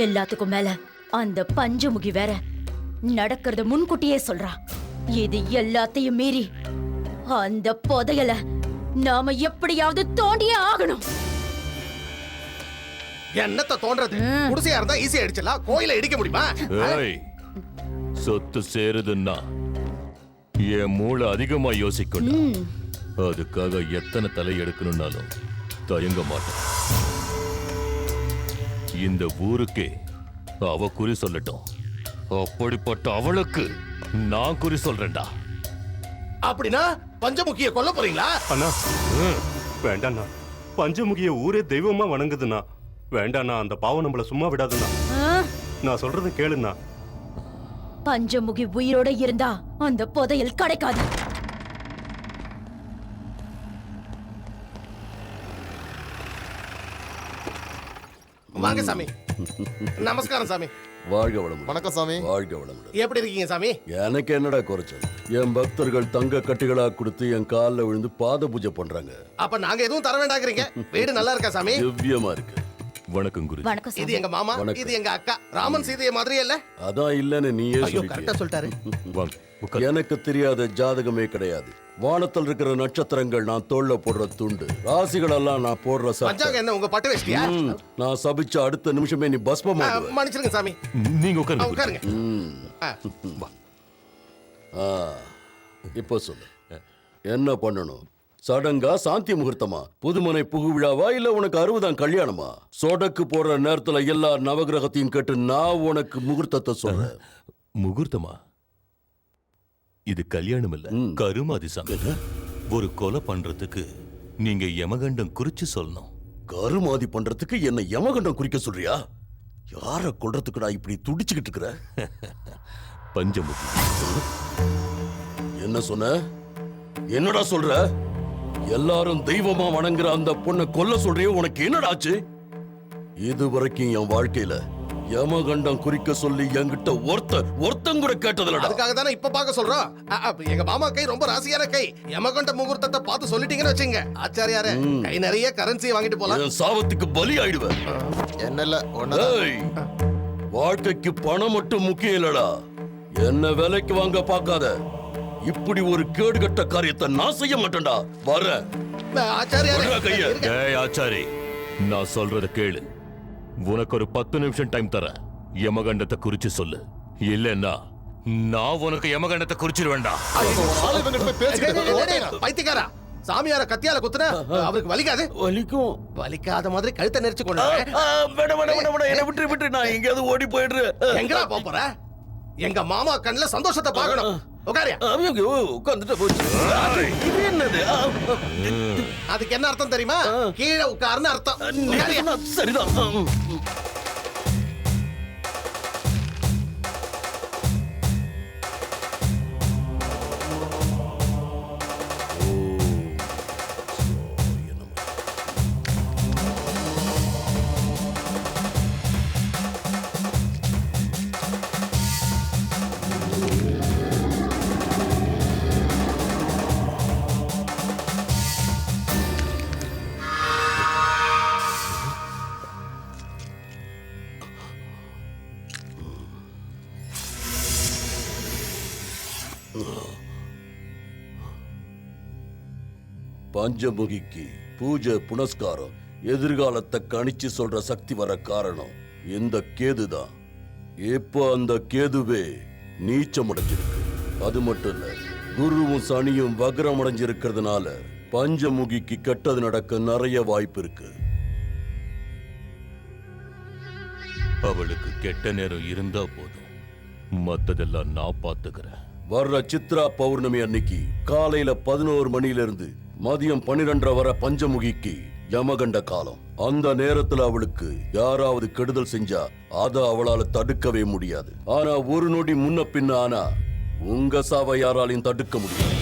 எல்லாத்துக்கும் மேல அந்த பஞ்சமுகி வேற நடக்கிறத முன்கூட்டியே சொல்றா. இது எல்லாத்தையும் மீறி அந்த புதையல நாம எப்படியாவது தோண்டியே ஆகணும். என்னத்த தோன்றது? குடிசையா இருந்தா ஈஸியா அடிச்சலாம், கோயில இடிக்க முடியுமா? ஏய், சொத்து சேருதுன்னா என் மூளை அதிகமா யோசிக்கணும். அதுக்காக எத்தனை தலை எடுக்கணும்னாலும் தயங்க மாட்டேன். இந்த ஊருக்கே அவ குறி சொல்லட்டும். அப்படிப்பட்ட அவளுக்கு நான் குறி சொல்றேன்டா. அப்படின்னா பஞ்சமுகிய கொல்ல போறீங்களா? அண்ணா வேண்டாண்ணா, பஞ்சமுகிய ஊரே தெய்வமா வணங்குதுண்ணா. வேண்டாண்ணா, அந்த பாவம் நம்மள சும்மா விடாதுண்ணா. நான் சொல்றது கேளுண்ணா. பஞ்சமுகி உயிரோட இருந்தா அந்த புதையல் கிடைக்காது. வாங்க சாமி. நமஸ்காரம் சாமி. வாழ்க வளமுடன். வணக்கம் சாமி. வாழ்க வளமுடன். எப்படி இருக்கீங்க சாமி? எனக்கு என்னடா குறைச்சல்? என் பக்தர்கள் தங்க கட்டிகளா கொடுத்து என் காலில் விழுந்து பாத பூஜை பண்றாங்க. அப்ப நாங்க எதுவும் தர வேண்டாங்கிறீங்க. வீடு நல்லா இருக்கா சாமி? திவ்யமா இருக்கு. வணக்கம் குரு. வணக்கம். இது எங்க மாமா, இது எங்க அக்கா. ராமன் சீதைய மாதிரியே இல்ல? அதான் இல்லன்னு நீயே கரெக்டா சொல்லிட்டாரு. எனக்கு தெரியாத ஜாதகமே கிடையாது. வானத்தில் இருக்கிற நட்சத்திரங்கள் நான் தோல்ல போடுற துண்டு, ராசிகள் எல்லாம் நான் போடுற பஞ்சாங்க. என்ன உங்க பட்டு வேஷ்டியா? நான் சபிச்ச அடுத்த நிமிஷமே நீ பஸ்பமா. மன்னிச்சிருங்க சாமி. நீங்க உட்காருங்க. இப்போ சொல்லு, என்ன பண்ணணும்? சடங்கா, சாந்தி முகூர்த்தமா, புதுமனை புகு விழாவா, இல்ல உனக்கு 60ஆம் கல்யாணமா? சொடக்கு போடுற நேரத்துல எல்லா நவகிரகத்தையும் கேட்டு நான் உனக்கு முகூர்த்தத்தை சொல்றேன். முகூர்த்தமா? இது கல்யாணம் இல்ல, கருமாதி சாமி. ஒரு கொலை பண்றதுக்கு நீங்க யமகண்டம் குறிச்சு சொல்லணும். கருமாதி பண்றதுக்கு என்ன யமகண்டம் குறிக்க சொல்றியா? யார கொல்றதுக்கு நான் இப்படி துடிச்சுக்கிட்டு இருக்கிற? பஞ்சமுகி. என்ன சொன்ன? என்னடா சொல்ற? எல்லாரும் தெய்வமா வணங்குற அந்த பொண்ணை கொல்ல சொல்றியே, உனக்கு என்னடாச்சு? இது வரைக்கும் என் வாழ்க்கையில யமகண்டம் குறிக்க சொல்லி என்கிட்ட ஒருத்தன் கூட கேட்டதில்லடா. அதுக்காக தானே இப்ப பார்க்க சொல்றோம். எங்க மாமா கை ரொம்ப ராசியான கை. யமகண்ட முகூர்த்தத்தை பார்த்து சொல்லிட்டீங்கன்னு வச்சுங்க, ஆச்சாரியாரே கை நிறைய கரன்சியை வாங்கிட்டு போலாம். என் சாபத்துக்கு பலி ஆயிடுவேன். என்னல்ல வாழ்க்கைக்கு பணம் மட்டும் முக்கியம் இல்லடா. என்ன விலைக்கு வாங்க பார்க்காத. இப்படி ஒரு கேடுகட்ட காரியத்தை நான் செய்ய மாட்டேன்டா. வர ஆச்சாரி, நான் சொல்றத கேளு. உனக்கு ஒரு 10 நிமிஷம் டைம் தரேன். யமகண்டத்தை குறிச்சு சொல்லு, இல்லன்னா நான் உனக்கு யமகண்டத்தை குறிச்சிருவேண்டா. பைத்தியக்காரா, சாமியார கத்தியால குத்துனா அவருக்கு வலிக்காது? வலிக்கும். வலிக்காத மாதிரி கழுத்தை நெரிச்சு கொண்டு என்ன விட்டு நான் எங்கேயாவது ஓடி போயிடுறேன். எங்கடா போற? எங்க மாமா கண்ணுல சந்தோஷத்தை பார்க்கணும். உட்கார்ந்துட்டு போச்சு. இது என்னது? அதுக்கு என்ன அர்த்தம் தெரியுமா? கீழே உட்கார்னு அர்த்தம். சரிதான். பஞ்சமுகிக்கு பூஜை புனஸ்காரம் எதிர்காலத்தை கணிச்சு சொல்ற சக்தி வர காரணம் இந்த கேதுதான். இப்ப அந்த கேதுவே நீச்சம் அடைஞ்சிருக்கு. அது மட்டும் இல்ல, குருவும் சனியும் வக்ரம் அடைஞ்சிருக்கிறதுனால பஞ்சமுகிக்கு கெட்டது நடக்க நிறைய வாய்ப்பு இருக்கு. அவளுக்கு கெட்ட நேரம் இருந்தா போதும், மத்ததெல்லாம் நான் பாத்துக்கிறேன். வர்ற சித்ரா பௌர்ணமி அன்னைக்கு காலையில 11 மணியிலிருந்து மதியம் 12 வரை பஞ்சமுகிக்கு யமகண்ட காலம். அந்த நேரத்துல அவளுக்கு யாராவது கெடுதல் செஞ்சா அத அவளால தடுக்கவே முடியாது. ஆனா ஒரு நொடி முன்ன பின்ன ஆனா உங்க சாவை யாராலையும் தடுக்க முடியாது.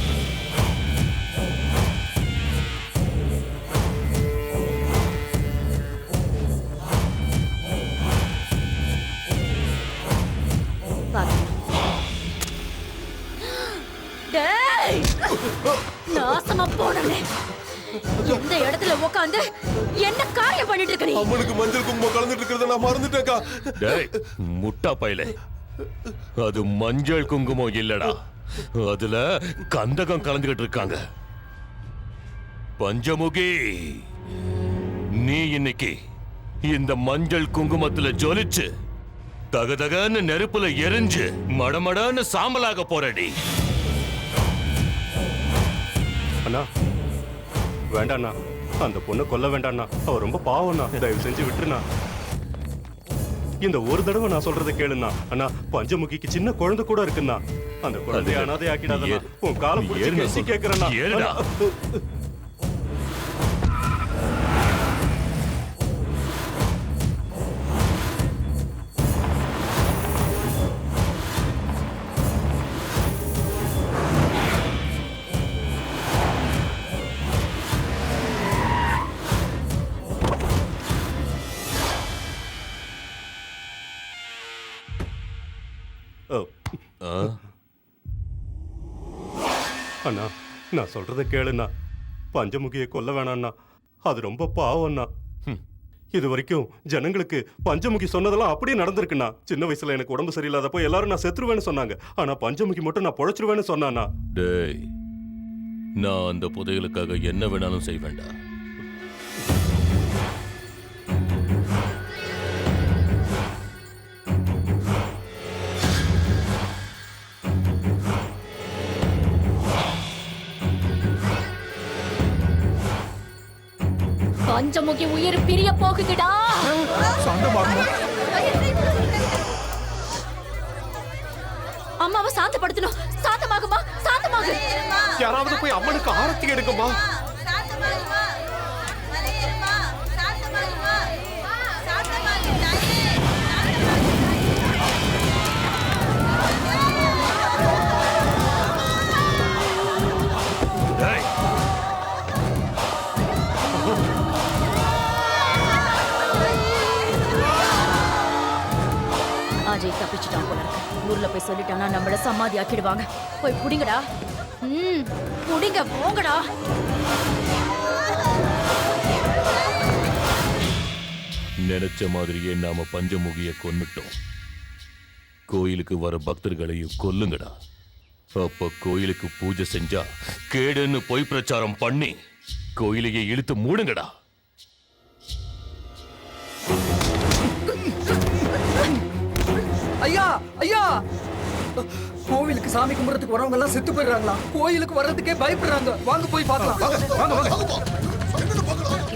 நாசமா போனே, எந்த இடத்துல உட்காந்து என்ன காரியம் பண்ணிட்டு இருக்க நீ? அம்மனுக்கு மஞ்சள் குங்குமம் கலந்துட்டு இருக்கிறத நான் மறந்துட்டேக்கா. டேய் முட்டா பையலே, அது மஞ்சள் குங்குமம் இல்லடா, அதுல கந்தகம் கலந்துகிட்டு இருக்காங்க. பஞ்சமுகி, நீ இன்னைக்கு இந்த மஞ்சள் குங்குமத்துல ஜொலிச்சு தகதகன்னு நெருப்புல எரிஞ்சு மடமடன்னு சாம்பலாக போறடி. அண்ணா வேண்டாண்ணா, அந்த பொண்ணை கொல்ல வேண்டாண்ணா, அவ ரொம்ப பாவம்ண்ணா, தயவு செஞ்சு விட்டுருண்ணா. இந்த ஒரு தடவை நான் சொல்றதை கேளுண்ணா. அண்ணா, பஞ்சமுகிக்கு சின்ன குழந்தை கூட இருக்குண்ணா, அந்த குழந்தைய அனாதை ஆக்கிடாதண்ணா. உன் காலம் பிடிச்சி கேட்கிறேண்ணா. அண்ணா, நான் சொல்றதை கேளுண்ணா, பஞ்சமுகியை கொல்ல வேணாண்ணா, அது ரொம்ப பாவம்ண்ணா. இது வரைக்கும் ஜனங்களுக்கு பஞ்சமுகி சொன்னதெல்லாம் அப்படியே நடந்திருக்குண்ணா. சின்ன வயசுல எனக்கு உடம்பு சரியில்லாதப்போ எல்லாரும் நான் செத்துருவேன்னு சொன்னாங்க. ஆனா பஞ்சமுகி மட்டும் நான் பொழைச்சிருவேன்னு சொன்னானா. டேய், நான் அந்த புதையலுக்காக என்ன வேணாலும் செய்வேண்டா. பஞ்சமுகி உயிர் பிரிய போகுதுடா. அம்மாவை சாந்தப்படுத்தணும். சாந்தமாகுமா? சாந்தமாகு. யாராவது போய் அம்மனுக்கு ஆரத்தி எடுக்குமா? அஜய் தப்பிச்சுட்டான் போல இருக்கு. ஊர்ல போய் சொல்லிட்டானா நம்மள சமாதி ஆக்கிடுவாங்க. போய் புடிங்கடா. புடிங்க, போங்கடா. நினைச்ச மாதிரியே நாம பஞ்சமுகிய கொன்னுட்டோம். கோயிலுக்கு வர பக்தர்களையும் கொல்லுங்கடா. அப்ப கோயிலுக்கு பூஜை செஞ்சா கேடுன்னு பொய் பிரச்சாரம் பண்ணி கோயிலையே இழுத்து மூடுங்கடா. ஐயா, ஐயா, கோவிலுக்கு சாமி கும்பிடுறதுக்கு வரவங்க எல்லாம் செத்து போயிடுறாங்களா? கோயிலுக்கு வர்றதுக்கே பயப்படுறாங்க. வாங்க போய் பார்க்கலாம்.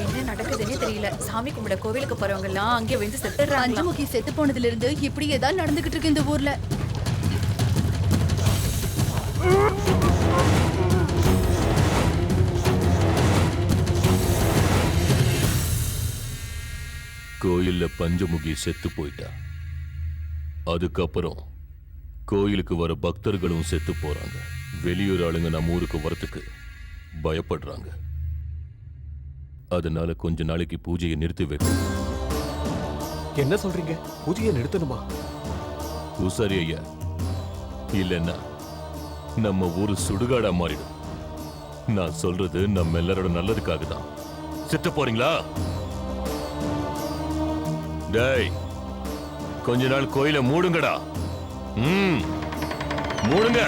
என்ன நடக்குதுன்னே தெரியல. சாமி கும்பிட கோவிலுக்கு போறவங்க எல்லாம் அங்கே வந்து செத்துறாங்க. பஞ்சமுகி செத்து போனதுல இருந்து இப்படியே தான் நடந்துகிட்டு இருக்கு இந்த ஊர்ல. கோயில்ல பஞ்சமுகி செத்து போயிட்டா. அதுக்கப்புறம் கோயிலுக்கு வர பக்தர்களும் செத்து போறாங்க. வெளியூர் ஆளுங்க நம்ம ஊருக்கு வரத்துக்கு பயப்படுறாங்க. அதனால கொஞ்ச நாளைக்கு பூஜையை நிறுத்தி வைக்கும். என்ன சொல்றீங்க? பூஜையை நிறுத்தணுமா? உசாரி ஐயா, இல்லைன்னா நம்ம ஊரு சுடுகாடா மாறிடும். நான் சொல்றது நம்ம எல்லாரோட நல்லதுக்காக தான். செத்து போறீங்களா? டேய், கொஞ்ச நாள் கோயிலை மூடுங்கடா. மூடுங்க.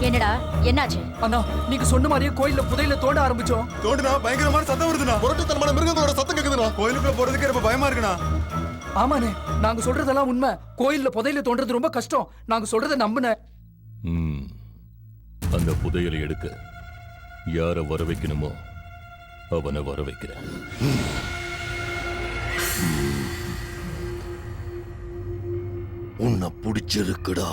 என்னடா என்னாச்சு? அண்ணா நீங்க சொன்ன மாதிரியே கோயில்ல புதையில தோண்ட ஆரம்பிச்சோம். தோண்டுனா பயங்கரமான சத்தம் வருதுண்ணா. புரட்டுத்தனமான மிருகங்களோட சத்தம் கேக்குதுண்ணா. கோயிலுக்குள்ள போறதுக்கே ரொம்ப பயமா இருக்குண்ணா. ஆமாண்ணே, நாங்க சொல்றதெல்லாம் உண்மை. கோயில்ல புதையில தோன்றது ரொம்ப கஷ்டம். நாங்க சொல்றத நம்புன. அந்த புதையலை எடுக்க யார வர வைக்கணுமோ அவனை வர வைக்கிறேன். உன்னை பிடிச்சிருக்குடா.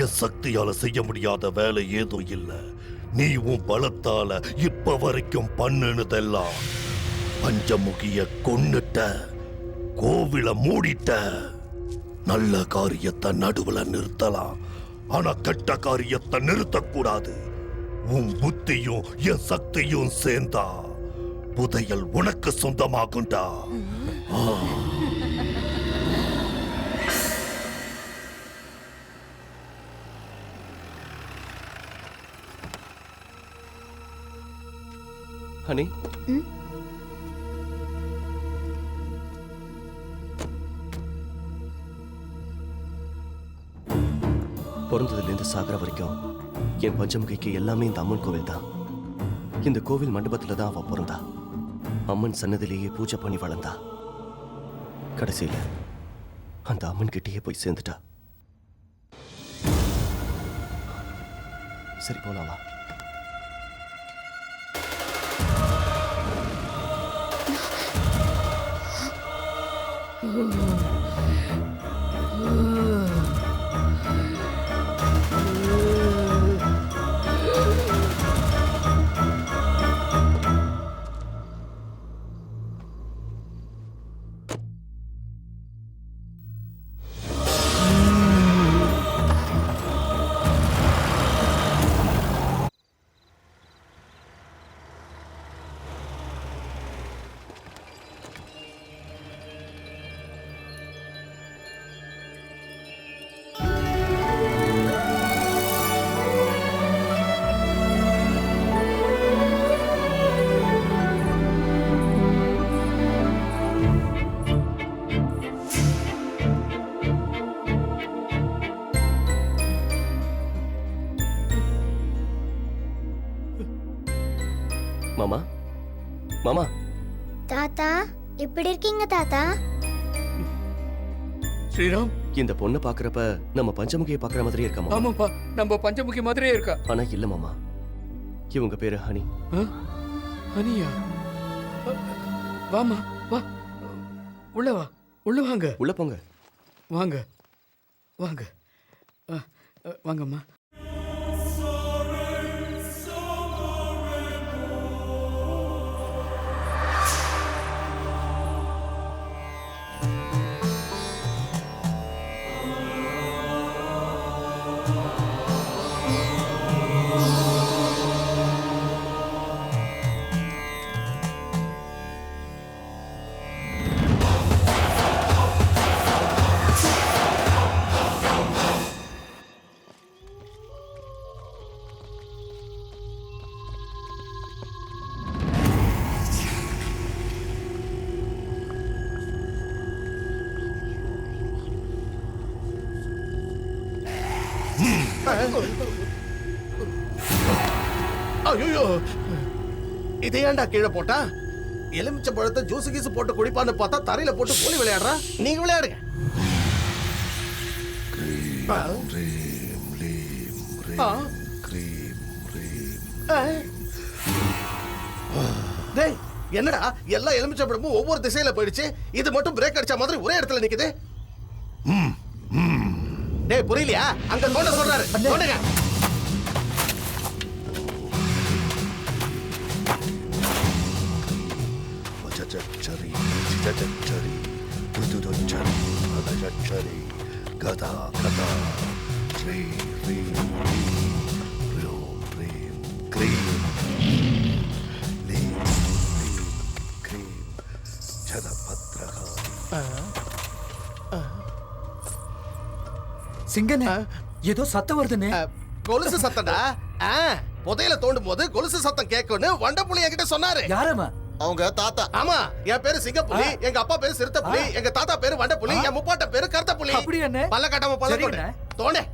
என் சக்தியால செய்ய முடியாத வேலை ஏதோ இல்ல. நீ உன் பலத்தால இப்ப வரைக்கும் பண்ணுனதெல்லாம் பஞ்சமுகிய கொன்னுட்ட, கோவில மூடிட்ட. நல்ல காரியத்தை நடுவுல நிறுத்தலாம், ஆனா கெட்ட காரியத்தை நிறுத்தக்கூடாது. உன் புத்தியும் என் சக்தியும் சேர்ந்தா புதையல் உனக்கு சொந்தமாகும்டா. ஹனி, பிறந்ததுலேருந்து சாகர வரைக்கும் என் பஞ்சமுகைக்கு எல்லாமே இந்த அம்மன் கோவில் தான். இந்த கோவில் மண்டபத்தில் தான் அவ பிறந்தா. அம்மன் சன்னதிலேயே பூஜை பண்ணி வளர்ந்தா. கடைசியில் அந்த அம்மன் கிட்டேயே போய் சேர்ந்துட்டா. சரி போலாம் வா. மாமா, மாமா. தாத்தா எப்படி இருக்கீங்க தாத்தா? ஸ்ரீராம், இந்த பொண்ணை பாக்குறப்ப நம்ம பஞ்சமுகியை பாக்குற மாதிரியே இருக்கா மாமா? ஆமாப்பா, நம்ம பஞ்சமுகி மாதிரியே இருக்கா. ஆனா இல்ல மாமா, இவங்க பேரு ஹனி. ஹனியா? வாமா வா, உள்ள வா, உள்ள வாங்க. உள்ள போங்க. வாங்க வாங்க வாங்கம்மா. ஐயோ, இதை ஏன்டா கீழே போட்டா? எலுமிச்சை பழத்தை ஜூஸ் கீசு போட்டு குடிப்பான்னு பார்த்தா தரையில போட்டு கோலி விளையாடுறா. நீங்க விளையாடுங்க. டேய், என்னடா எல்லா எலுமிச்சை பழமும் ஒவ்வொரு திசையில போயிடுச்சு. இது மட்டும் பிரேக் அடிச்ச மாதிரி ஒரே இடத்துல நிக்குது. டேய், புரியலையா? அங்க தோண்ட சொல்றாரு. தோண்டுங்க. சரி சரி புதுச்சரி அதச்சரி கதா கதா ஸ்ரீ ஸ்ரீ க்ரீம் க்ரீம் லீம் க்ரீம் சதபத்ரகா. சிங்கனே, ஏதோ சத்தம் வருதுனே. கொலுசு சத்தடா. புதையல தோண்டும் போது கொலுசு சத்தம் கேட்கும்னு வண்டப்புலி என்கிட்ட சொன்னாரு. யாரம்மா? அவங்க தாத்தா. ஆமா, என் பேரு சிங்கப்புலி, எங்க அப்பா பேரு சிறுத்தைப்புலி, எங்க தாத்தா பேரு வண்டப்புலி, என் முப்பாட்ட பேரு கருத்தப்புலி. அப்படி என்ன? பல்ல கட்டாம பல்ல தோண்டு. தோண்டே.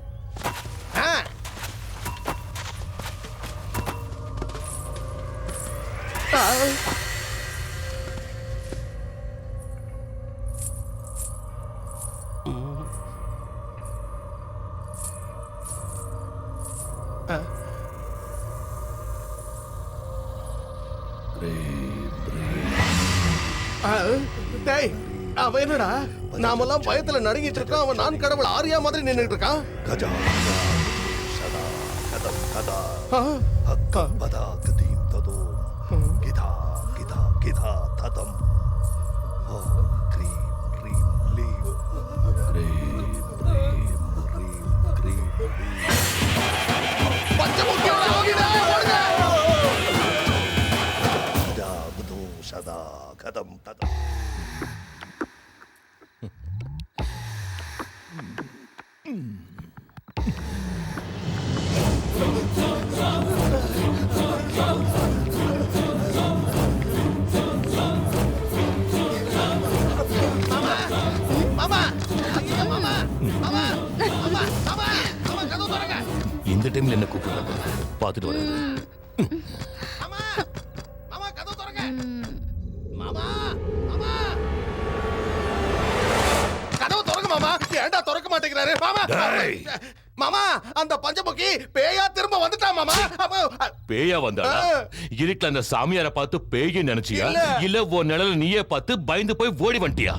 டேய், அவன் என்னடா நாமெல்லாம் பயத்துல நடுங்கிட்டு இருக்கான், அவன் நான் கடவுள் ஆரியா மாதிரி நின்னுட்டு இருக்கான். கஜா சதா கதம் கதா ஹக்கம் பதா கதீம் ததோ கிதா கிதா கிதா ததம் ஓம் க்ரீம் க்ரீம் லீம் க்ரீம் க்ரீம் க்ரீம் க்ரீம் பஞ்சமுகி ஓடிடா ஓடுங்க. கஜா புதோ சதா கதம் ததம் இந்த டைம்ல என்ன கூப்பிடுறாங்க? பார்த்துட்டு வரேன். கதவு திறங்க மாமா. ஏன்டா திறக்க மாட்டேங்கிறாரு மாமா? மாமா, அந்த பஞ்சமுகி பேயா திரும்ப வந்துட்டா மாமா. பேயா வந்தாளா? இருட்டுல அந்த சாமியார பார்த்து பேய் நினைச்சியா? இல்ல உன் நிழல நீயே பார்த்து பயந்து போய் ஓடி வந்துட்டியா?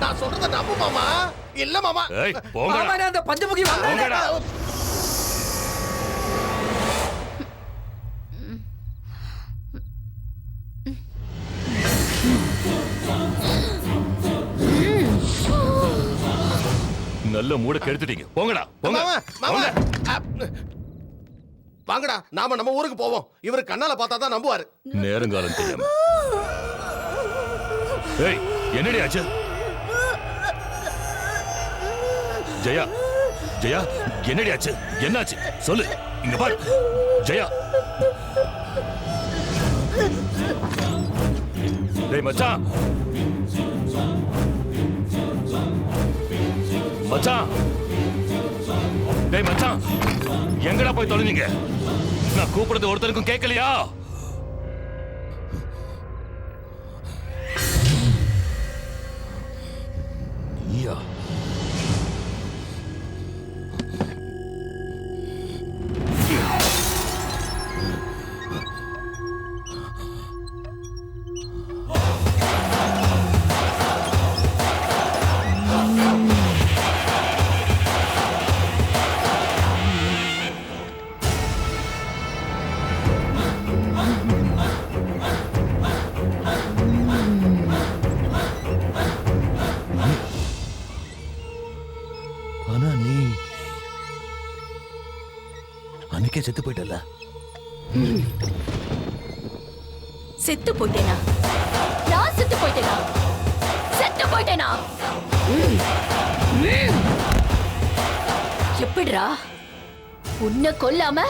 நான் சொல்றத நம்பு மாமா. இல்ல மாமா. ஏய் போங்கடா. மாமா, அந்த பஞ்சமுகி வந்தாடா. நல்ல மூட கெடுத்துட்டீங்க. போங்கடா போங்க. மாமா வாங்கடா, நாம நம்ம ஊருக்கு போவோம். இவரு கண்ணால பார்த்தா தான் நம்புவாரு. நேரங்காலம் தெரியாம. ஏய் என்னடி ஆச்சு? ஜெயா ஜெயா என்னடி ஆச்சு? என்னாச்சு சொல்லு. இங்க பாரு ஜெயா. டேய் மச்சான், மச்சான், டேய் மச்சான், எங்கடா போய் தொலைஞ்சீங்க? நான் கூப்பிடுறது ஒருத்தருக்கும் கேட்கலையா? நீயா? அன்னைக்கே செத்து போயிட்டல. செத்து போயிட்டேனா? நான் செத்து போயிட்டேனா? செத்து போயிட்டேனா? எப்படிடா உன்னை கொல்லாம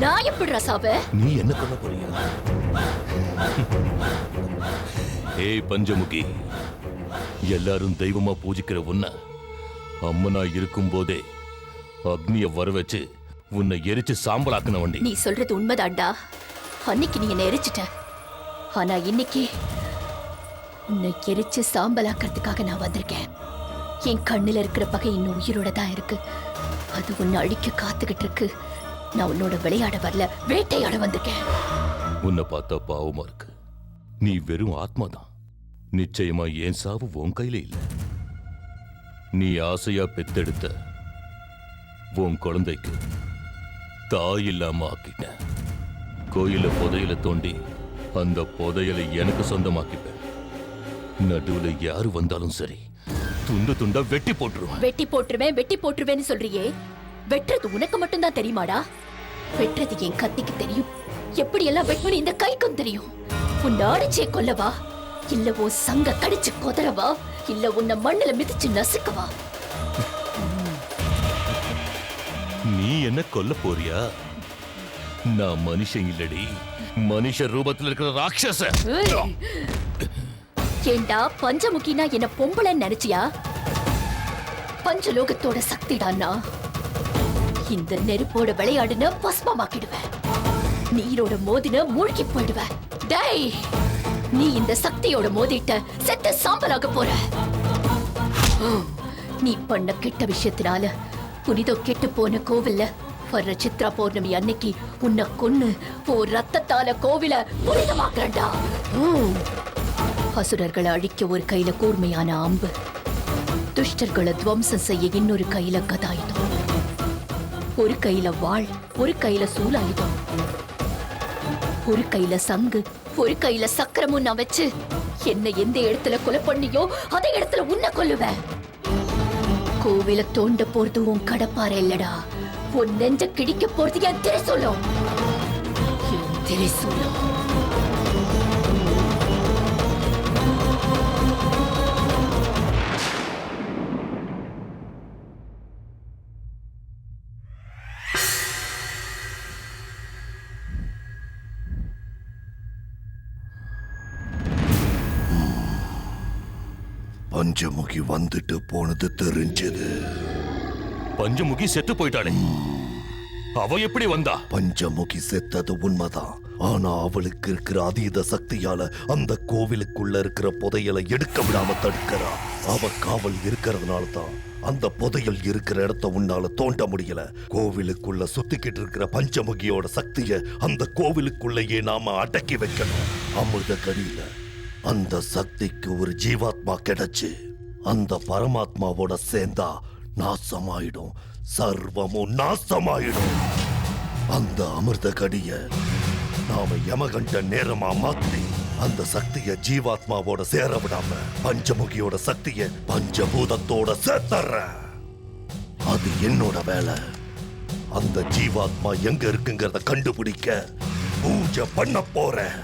நான் எப்படிடா சாவ? நீ என்ன கொல்ல போறியா? ஏய் பஞ்சமுகி, எல்லாரும் தெய்வமா பூஜிக்கிற உன்னை அம்மனா இருக்கும் போதே அக்னிய வர வச்சு உன்னை எரிச்சு சாம்பலாக்குன வண்டி. நீ சொல்றது உண்மைதான்டா. அன்னைக்கு நீ என்ன எரிச்சிட்ட. ஆனா இன்னைக்கு உன்னை எரிச்சு சாம்பலாக்கிறதுக்காக நான் வந்திருக்கேன். என் கண்ணுல இருக்கிற பகை இன்னும் உயிரோட தான் இருக்கு. அது உன்னை அழிக்க காத்துக்கிட்டு இருக்கு. நான் உன்னோட விளையாட வரல, வேட்டையாட வந்திருக்கேன். உன்னை பார்த்தா பாவமா இருக்கு. நீ வெறும் ஆத்மாதான். நிச்சயமா ஏன் சாவு உன் கையில இல்ல. நீ ஆசையா பெத்தெடுத்த உன் குழந்தைக்கு தாய் இல்லாம ஆக்கிட்ட. கோயில புதையல தோண்டி அந்த புதையலை எனக்கு சொந்தமாக்கிப்பேன். நடுவுல யாரு வந்தாலும் சரி, துண்டு துண்டா வெட்டி போட்டுருவேன். வெட்டி போட்டுருவேன் வெட்டி போட்டுருவேன்னு சொல்றியே, வெட்டுறது உனக்கு மட்டும் தான் தெரியுமாடா? வெட்டுறது என் கத்திக்கு தெரியும். எப்படி எல்லாம் வெட்டணும் இந்த கைக்கும் தெரியும். உன்னை அடிச்சே கொல்லவா, இல்ல உன் சங்க கடிச்சு கொதறவா, இல்ல உன்னை மண்ணுல மிதிச்சு நசுக்கவா? நீ நீ என்ன கொல்ல போறியா? நான் மனுஷன் இல்லடி, மனுஷ ரூபத்தில் இருக்கிற ராட்சச. ஏண்டா பஞ்சமுகினா என்ன பொம்பளை நினைச்சியா? பஞ்சலோகத்தோட சக்திடான்னா இந்த நெருப்போட விளையாடுன பஸ்மமாக்கிடுவேன். நீரோட மோதின மூழ்கி போயிடுவேன். டேய், நீ இந்த சக்தியோட மோதிட்ட செத்த சாம்பலாக போற. நீ பண்ண கெட்ட விஷயத்தினால புனிதம் கெட்டு போன கோவில்ல வர்ற சித்ரா பௌர்ணமி அன்னைக்கு உன்னை கொன்னு ரத்தத்தால கோவில புனிதமாக்குறண்டா. அசுரர்களை அழிக்க ஒரு கையில கூர்மையான அம்பு, துஷ்டர்களை துவம்சம் செய்ய இன்னொரு கையில கதாயுதம், ஒரு கையில வாள், ஒரு கையில சூலாயுதம், ஒரு கையில சங்கு, ஒரு கையில சக்கரமும் நான் வச்சு என்ன எந்த இடத்துல கொலை பண்ணியோ அதே இடத்துல உன்னை கொல்லுவேன். கோவில தோண்ட போறது உன் கடப்பாறை இல்லடா, உன் நெஞ்ச கிடிக்க போறது என் திரிசூலம். என் திரிசூலம். பஞ்சமுகி வந்துட்டு போனது தெரிஞ்சது. பஞ்சமுகி செத்து போயிட்டாளே, அவ எப்படி வந்தா? பஞ்சமுகி செத்தது உண்மைதான். ஆனா அவளுக்கு இருக்கிற அதீத சக்தியால அந்த கோவிலுக்குள்ள இருக்கிற புதையலை எடுக்க விடாம தடுக்கிறா. அவ காவல் இருக்கிறதுனால தான் அந்த புதையல் இருக்கிற இடத்த உன்னால தோண்ட முடியல. கோவிலுக்குள்ள சுத்திக்கிட்டு இருக்கிற பஞ்சமுகியோட சக்திய அந்த கோவிலுக்குள்ளேயே நாம அடக்கி வைக்கணும். அமிர்த கடியில அந்த சக்திக்கு ஒரு ஜீவாத்மா கிடைச்சு அந்த பரமாத்மாவோட சேர்ந்தா நாசமாயிடும், சர்வமும் நாசமாயிடும். அந்த அமிர்த கடிய நாம யமகண்ட நேரமா மாத்தி அந்த சக்திய ஜீவாத்மாவோட சேர விடாம பஞ்சமுகியோட சக்திய பஞ்சபூதத்தோட சேர்த்தற. அது என்னோட வேலை. அந்த ஜீவாத்மா எங்க இருக்குங்கிறத கண்டுபிடிக்க பூஜை பண்ண போறேன்.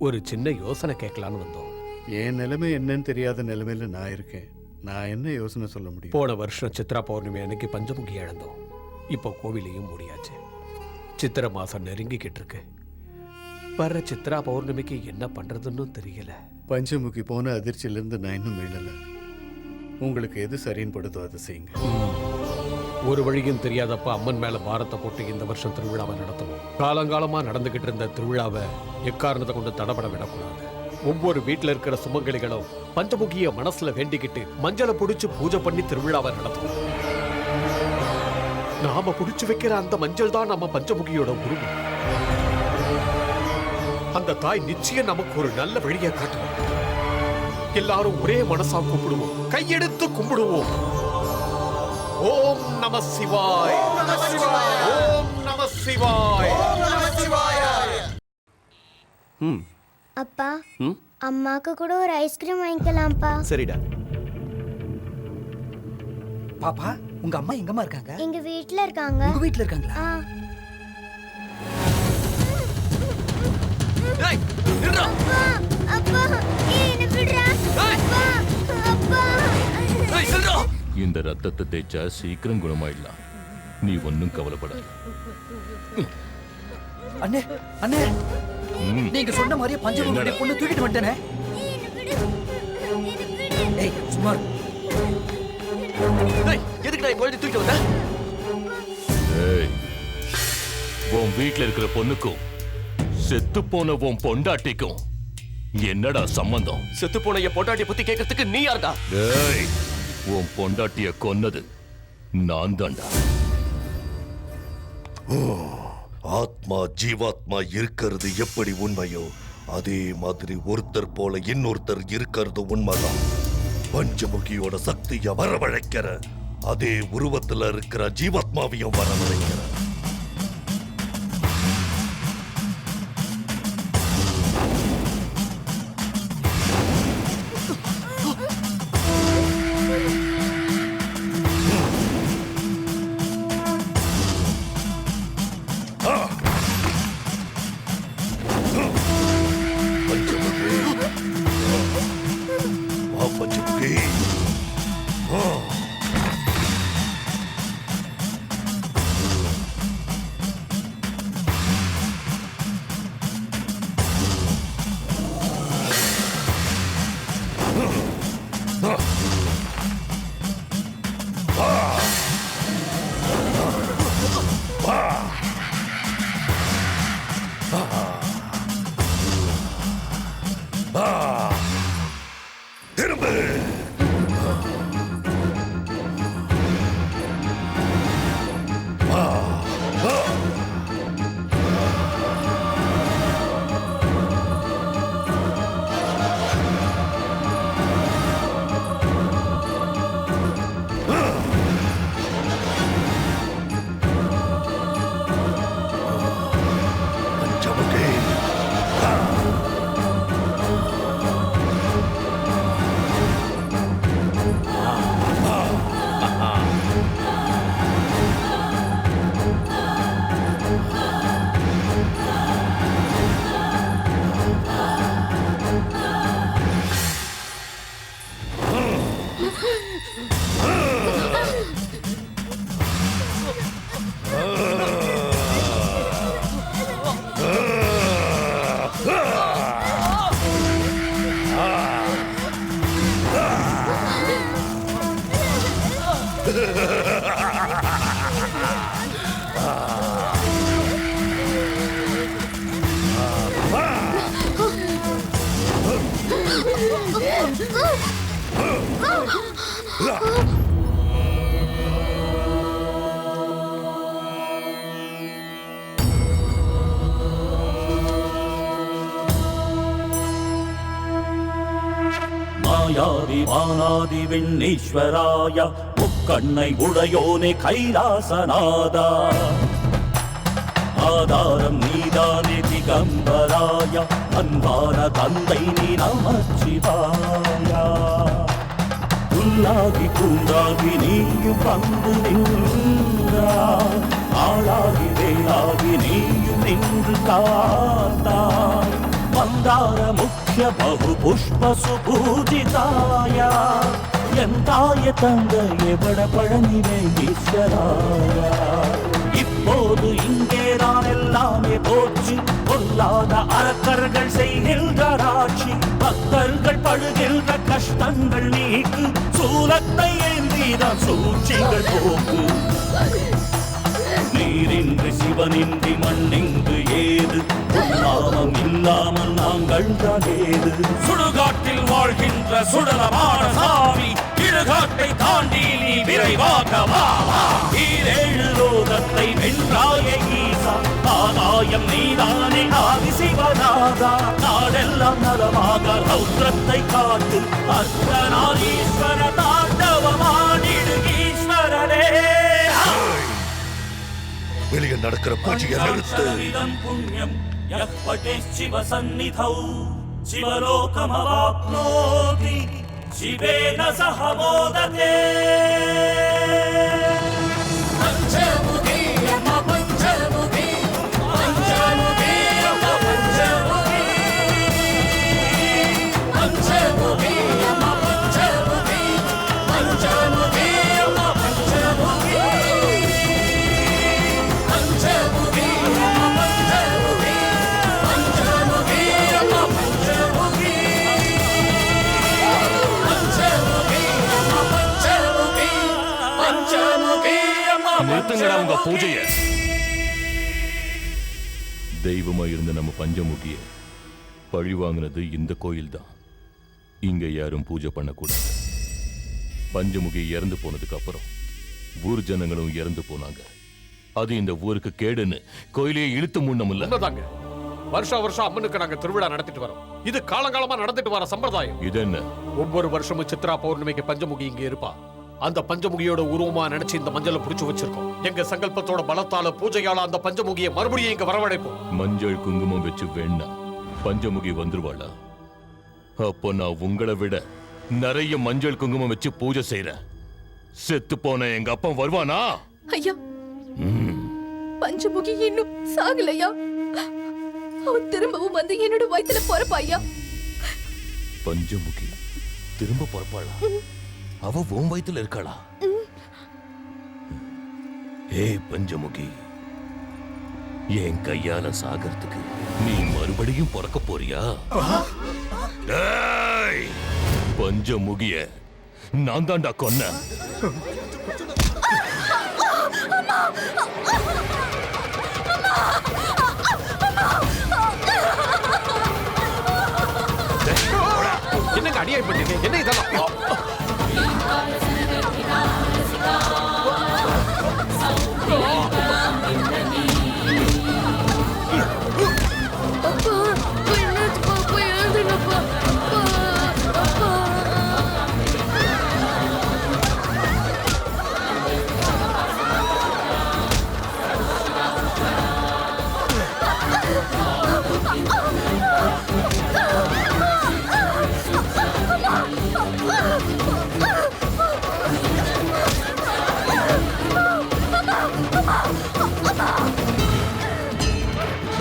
ஒரு சின்ன யோசனை கேட்கலான்னு வந்தோம். என் நிலைமை என்னன்னு தெரியாத நிலைமையில நான் இருக்கேன். நான் என்ன யோசனை சொல்ல முடியும்? போன வருஷம் சித்ரா பௌர்ணமி அன்னைக்கு பஞ்சமுகி இழந்தோம். இப்போ கோவிலையும் மூடியாச்சு. சித்திரை மாசம் நெருங்கிக்கிட்டு இருக்கு. வர்ற சித்ரா பௌர்ணமிக்கு என்ன பண்றதுன்னு தெரியல. பஞ்சமுகி போன அதிர்ச்சியிலிருந்து நான் இன்னும் மீளல. உங்களுக்கு எது சரின்னு படுதோ அதை செய்யுங்க. ஒரு வழியும் தெரியாதப்ப அம்மன் மேல பாரத்தை போட்டு இந்த வருஷம் திருவிழாவை நடத்தணும். காலங்காலமா நடந்துகிட்டு இருந்த திருவிழாவை எக்காரணத்தை கொண்டு தடபட விடக்கூடாது. ஒவ்வொரு வீட்டுல இருக்கிற சுமங்கலிகளும் பஞ்சமுகிய மனசுல வேண்டிக்கிட்டு மஞ்சளை புடிச்சு பூஜை பண்ணி திருவிழாவை நடத்தணும். நாம புடிச்சு வைக்கிற அந்த மஞ்சள் தான் நம்ம பஞ்சமுகியோட உருவம். அந்த தாய் நிச்சயம் நமக்கு ஒரு நல்ல வழியை காட்டுவோம். எல்லாரும் ஒரே மனசா கும்பிடுவோம், கையெடுத்து கும்பிடுவோம். ஓம் நம சிவாய், ஓம் நம சிவாய், ஓம் நம சிவாய், ஓம் நம சிவாய். அப்பா, அம்மாக்கு கூட ஒரு ஐஸ்கிரீம் வாங்கிக்கலாம்ப்பா. சரிடா. பாப்பா, உங்க அம்மா எங்கம்மா இருக்காங்க? எங்க வீட்ல இருக்காங்க. உங்க வீட்ல இருக்காங்களா? டேய், நில்றா. அப்பா, என்ன விடுறா? அப்பா, அப்பா. டேய், நில்றா. இந்த ரத்தத்தை தேய்ச்சா சீக்கிரம் குணமாயிடலாம். நீ ஒன்னும் கவலைப்படாத. அண்ணே, அண்ணே, நீங்க சொன்ன மாதிரியே பஞ்சமுகி பொண்ணு தூக்கிட்டு வந்துட்டேனே. ஏய், சும்மா எதுக்கு நான் குழந்தை தூக்கிட்டு வந்தேன்? ஏய், உன் வீட்டுல இருக்கிற பொண்ணுக்கும் செத்து போன உன் பொண்டாட்டிக்கும் என்னடா சம்பந்தம்? செத்து போன என் பொண்டாட்டியை பத்தி கேட்கறதுக்கு நீ யாருடா? ஏய், உன் பொண்டாட்டிய கொன்னது நான் தான்டா. ஆத்மா ஜீவாத்மா இருக்கிறது எப்படி உண்மையோ அதே மாதிரி ஒருத்தர் போல இன்னொருத்தர் இருக்கிறது உண்மைதான். பஞ்சமுகியோட சக்திய வரவழைக்கிற அதே உருவத்துல இருக்கிற ஜீவாத்மாவையும் வரவழைக்கிற. மாயாதி வானாதி விண்ணீஸ்வராய முக்கண்ணை உடையோனே கைலாசநாதா ஆதாரம் நீதானே திகம்பராய அன்பான தந்தை நீ நமச்சிவாயா புல்லாகி பூண்டாகி நீயும் வந்து நின்றாய் ஆளாகி வேளாகி நீயும் நின்று காத்தாய் மந்தார முக்கிய பகு புஷ்ப சுபூஜிதாய எந்தாய தந்தைய பட பழனிவே ஈஸ்வராய இப்போது இங்கே நான் எல்லாமே போச்சு பொல்லாத அரக்கர்கள் செய்கின்ற ஆட்சி பக்தர்கள் படுகின்ற கஷ்டங்கள் நீக்கு சூலத்தை ஏந்திதான் சூழ்ச்சிகள் போக்கு நீரின்றி சிவனின்றி மண்ணிங்கு ஏது நாமம் இல்லாமல் நாங்கள் தான் ஏது சுடுகாட்டில் வாழ்கின்ற சுடலமான சாமி இடுகாட்டை தாண்டி நீ விரைவாக வா ஈரேழு லோகத்தை வென்றாய ஈசா ஆதாயம் நீதானே ஆதி சிவநாதா நாடெல்லாம் நலமாக ரௌத்ரத்தை காட்டு அர்த்தநாதீஸ்வர தாண்டவமாடிடு ஈஸ்வரனே வெளியே நடக்கிற பூஜையை நிறுத்து. புண்ணியம் யப்படே சிவ சந்நிதௌ சிவலோகமவாப்னோதி சிவேன சஹ மோததே பஞ்சமுகி யம பஞ்சமுகி பஞ்சமுகி யம பஞ்சமுகி பஞ்சமுகி யம பஞ்சமுகி பஞ்சமுகி யம பஞ்சமுகி நிறுத்துங்கடா உங்க பூஜைய. தெய்வமா இருந்த நம்ம பஞ்சமுகிய பழி வாங்கினது இந்த கோயில் தான். இங்க யாரும் பூஜை பண்ணக்கூடாது. பஞ்சமுகி இறந்து போனதுக்கு அப்புறம் ஊர் ஜனங்களும் இறந்து போனாங்க. அது இந்த ஊருக்கு கேடுன்னு கோயிலே இழுத்து முன்னமில்ல. வருஷம் வருஷம் அம்மனுக்கு நாங்க திருவிழா நடத்திட்டு வரோம். இது காலங்காலமா நடந்துட்டு வர சம்பிரதாயம். இது என்ன? ஒவ்வொரு வருஷமும் சித்ரா பௌர்ணமிக்கு பஞ்சமுகி இங்க இருப்பா. அந்த பஞ்சமுகியோட உருவமா நினைச்சு இந்த மஞ்சளை புடிச்சு வச்சிருக்கோம். எங்க சங்கல்பத்தோட பலத்தால பூஜையால அந்த பஞ்சமுகியை மறுபடியும் இங்க வரவழைப்போம். மஞ்சள் குங்குமம் வச்சு வேணா பஞ்சமுகி வந்துருவாளா? அப்போ நான் உங்களை விட நிறைய மஞ்சள் குங்குமம் வச்சு பூஜை செய்யறேன். செத்து போன எங்க அப்பா வருவானா? ஐயா, பஞ்சமுகி இன்னும் சாகலையா? அவன் திரும்பவும் வந்து என்னோட வயித்துல பொறப்பா ஐயா. பஞ்சமுகி திரும்ப பொறப்பாளா? அவ உன் வயித்துல இருக்காளா? ஏய் பஞ்சமுகி, என் கையால சாகறதுக்கு நீ மறுபடியும் பிறக்க போறியா? பஞ்சமுகிய நான் தான்டா கொன்ன. என்னங்க அடியாய் பண்ணீங்க? என்ன இதெல்லாம்?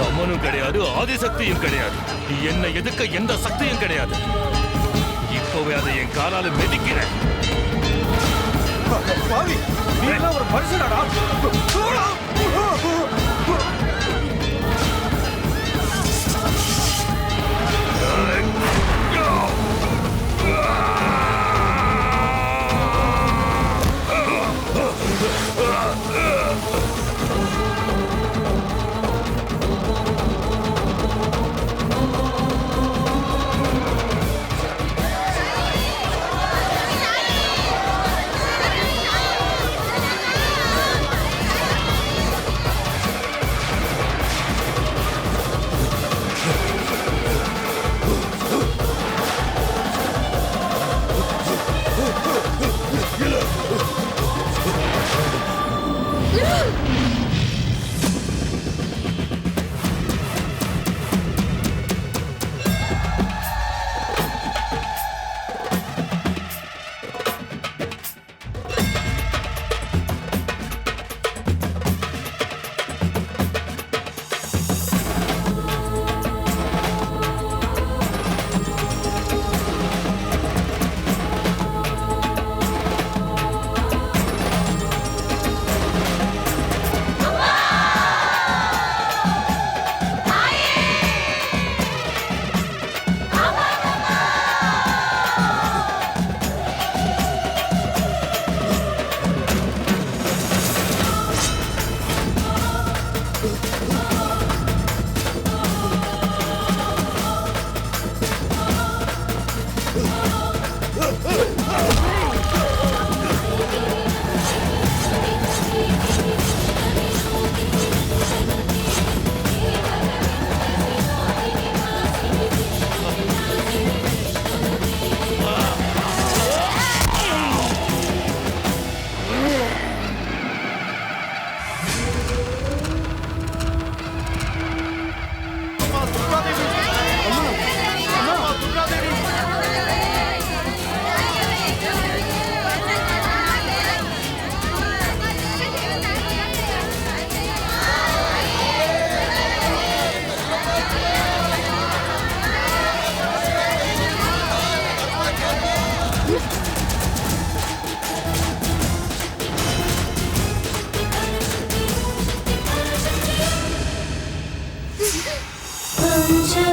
அம்மனும் கிடையாது, ஆதிசக்தியும் கிடையாது. என்னை எதுக்க எந்த சக்தியும் கிடையாது. இப்பவே அதை என் காலால மிதிக்கிறேன். நீ ஒரு மனுஷனாடா? பஞ்ச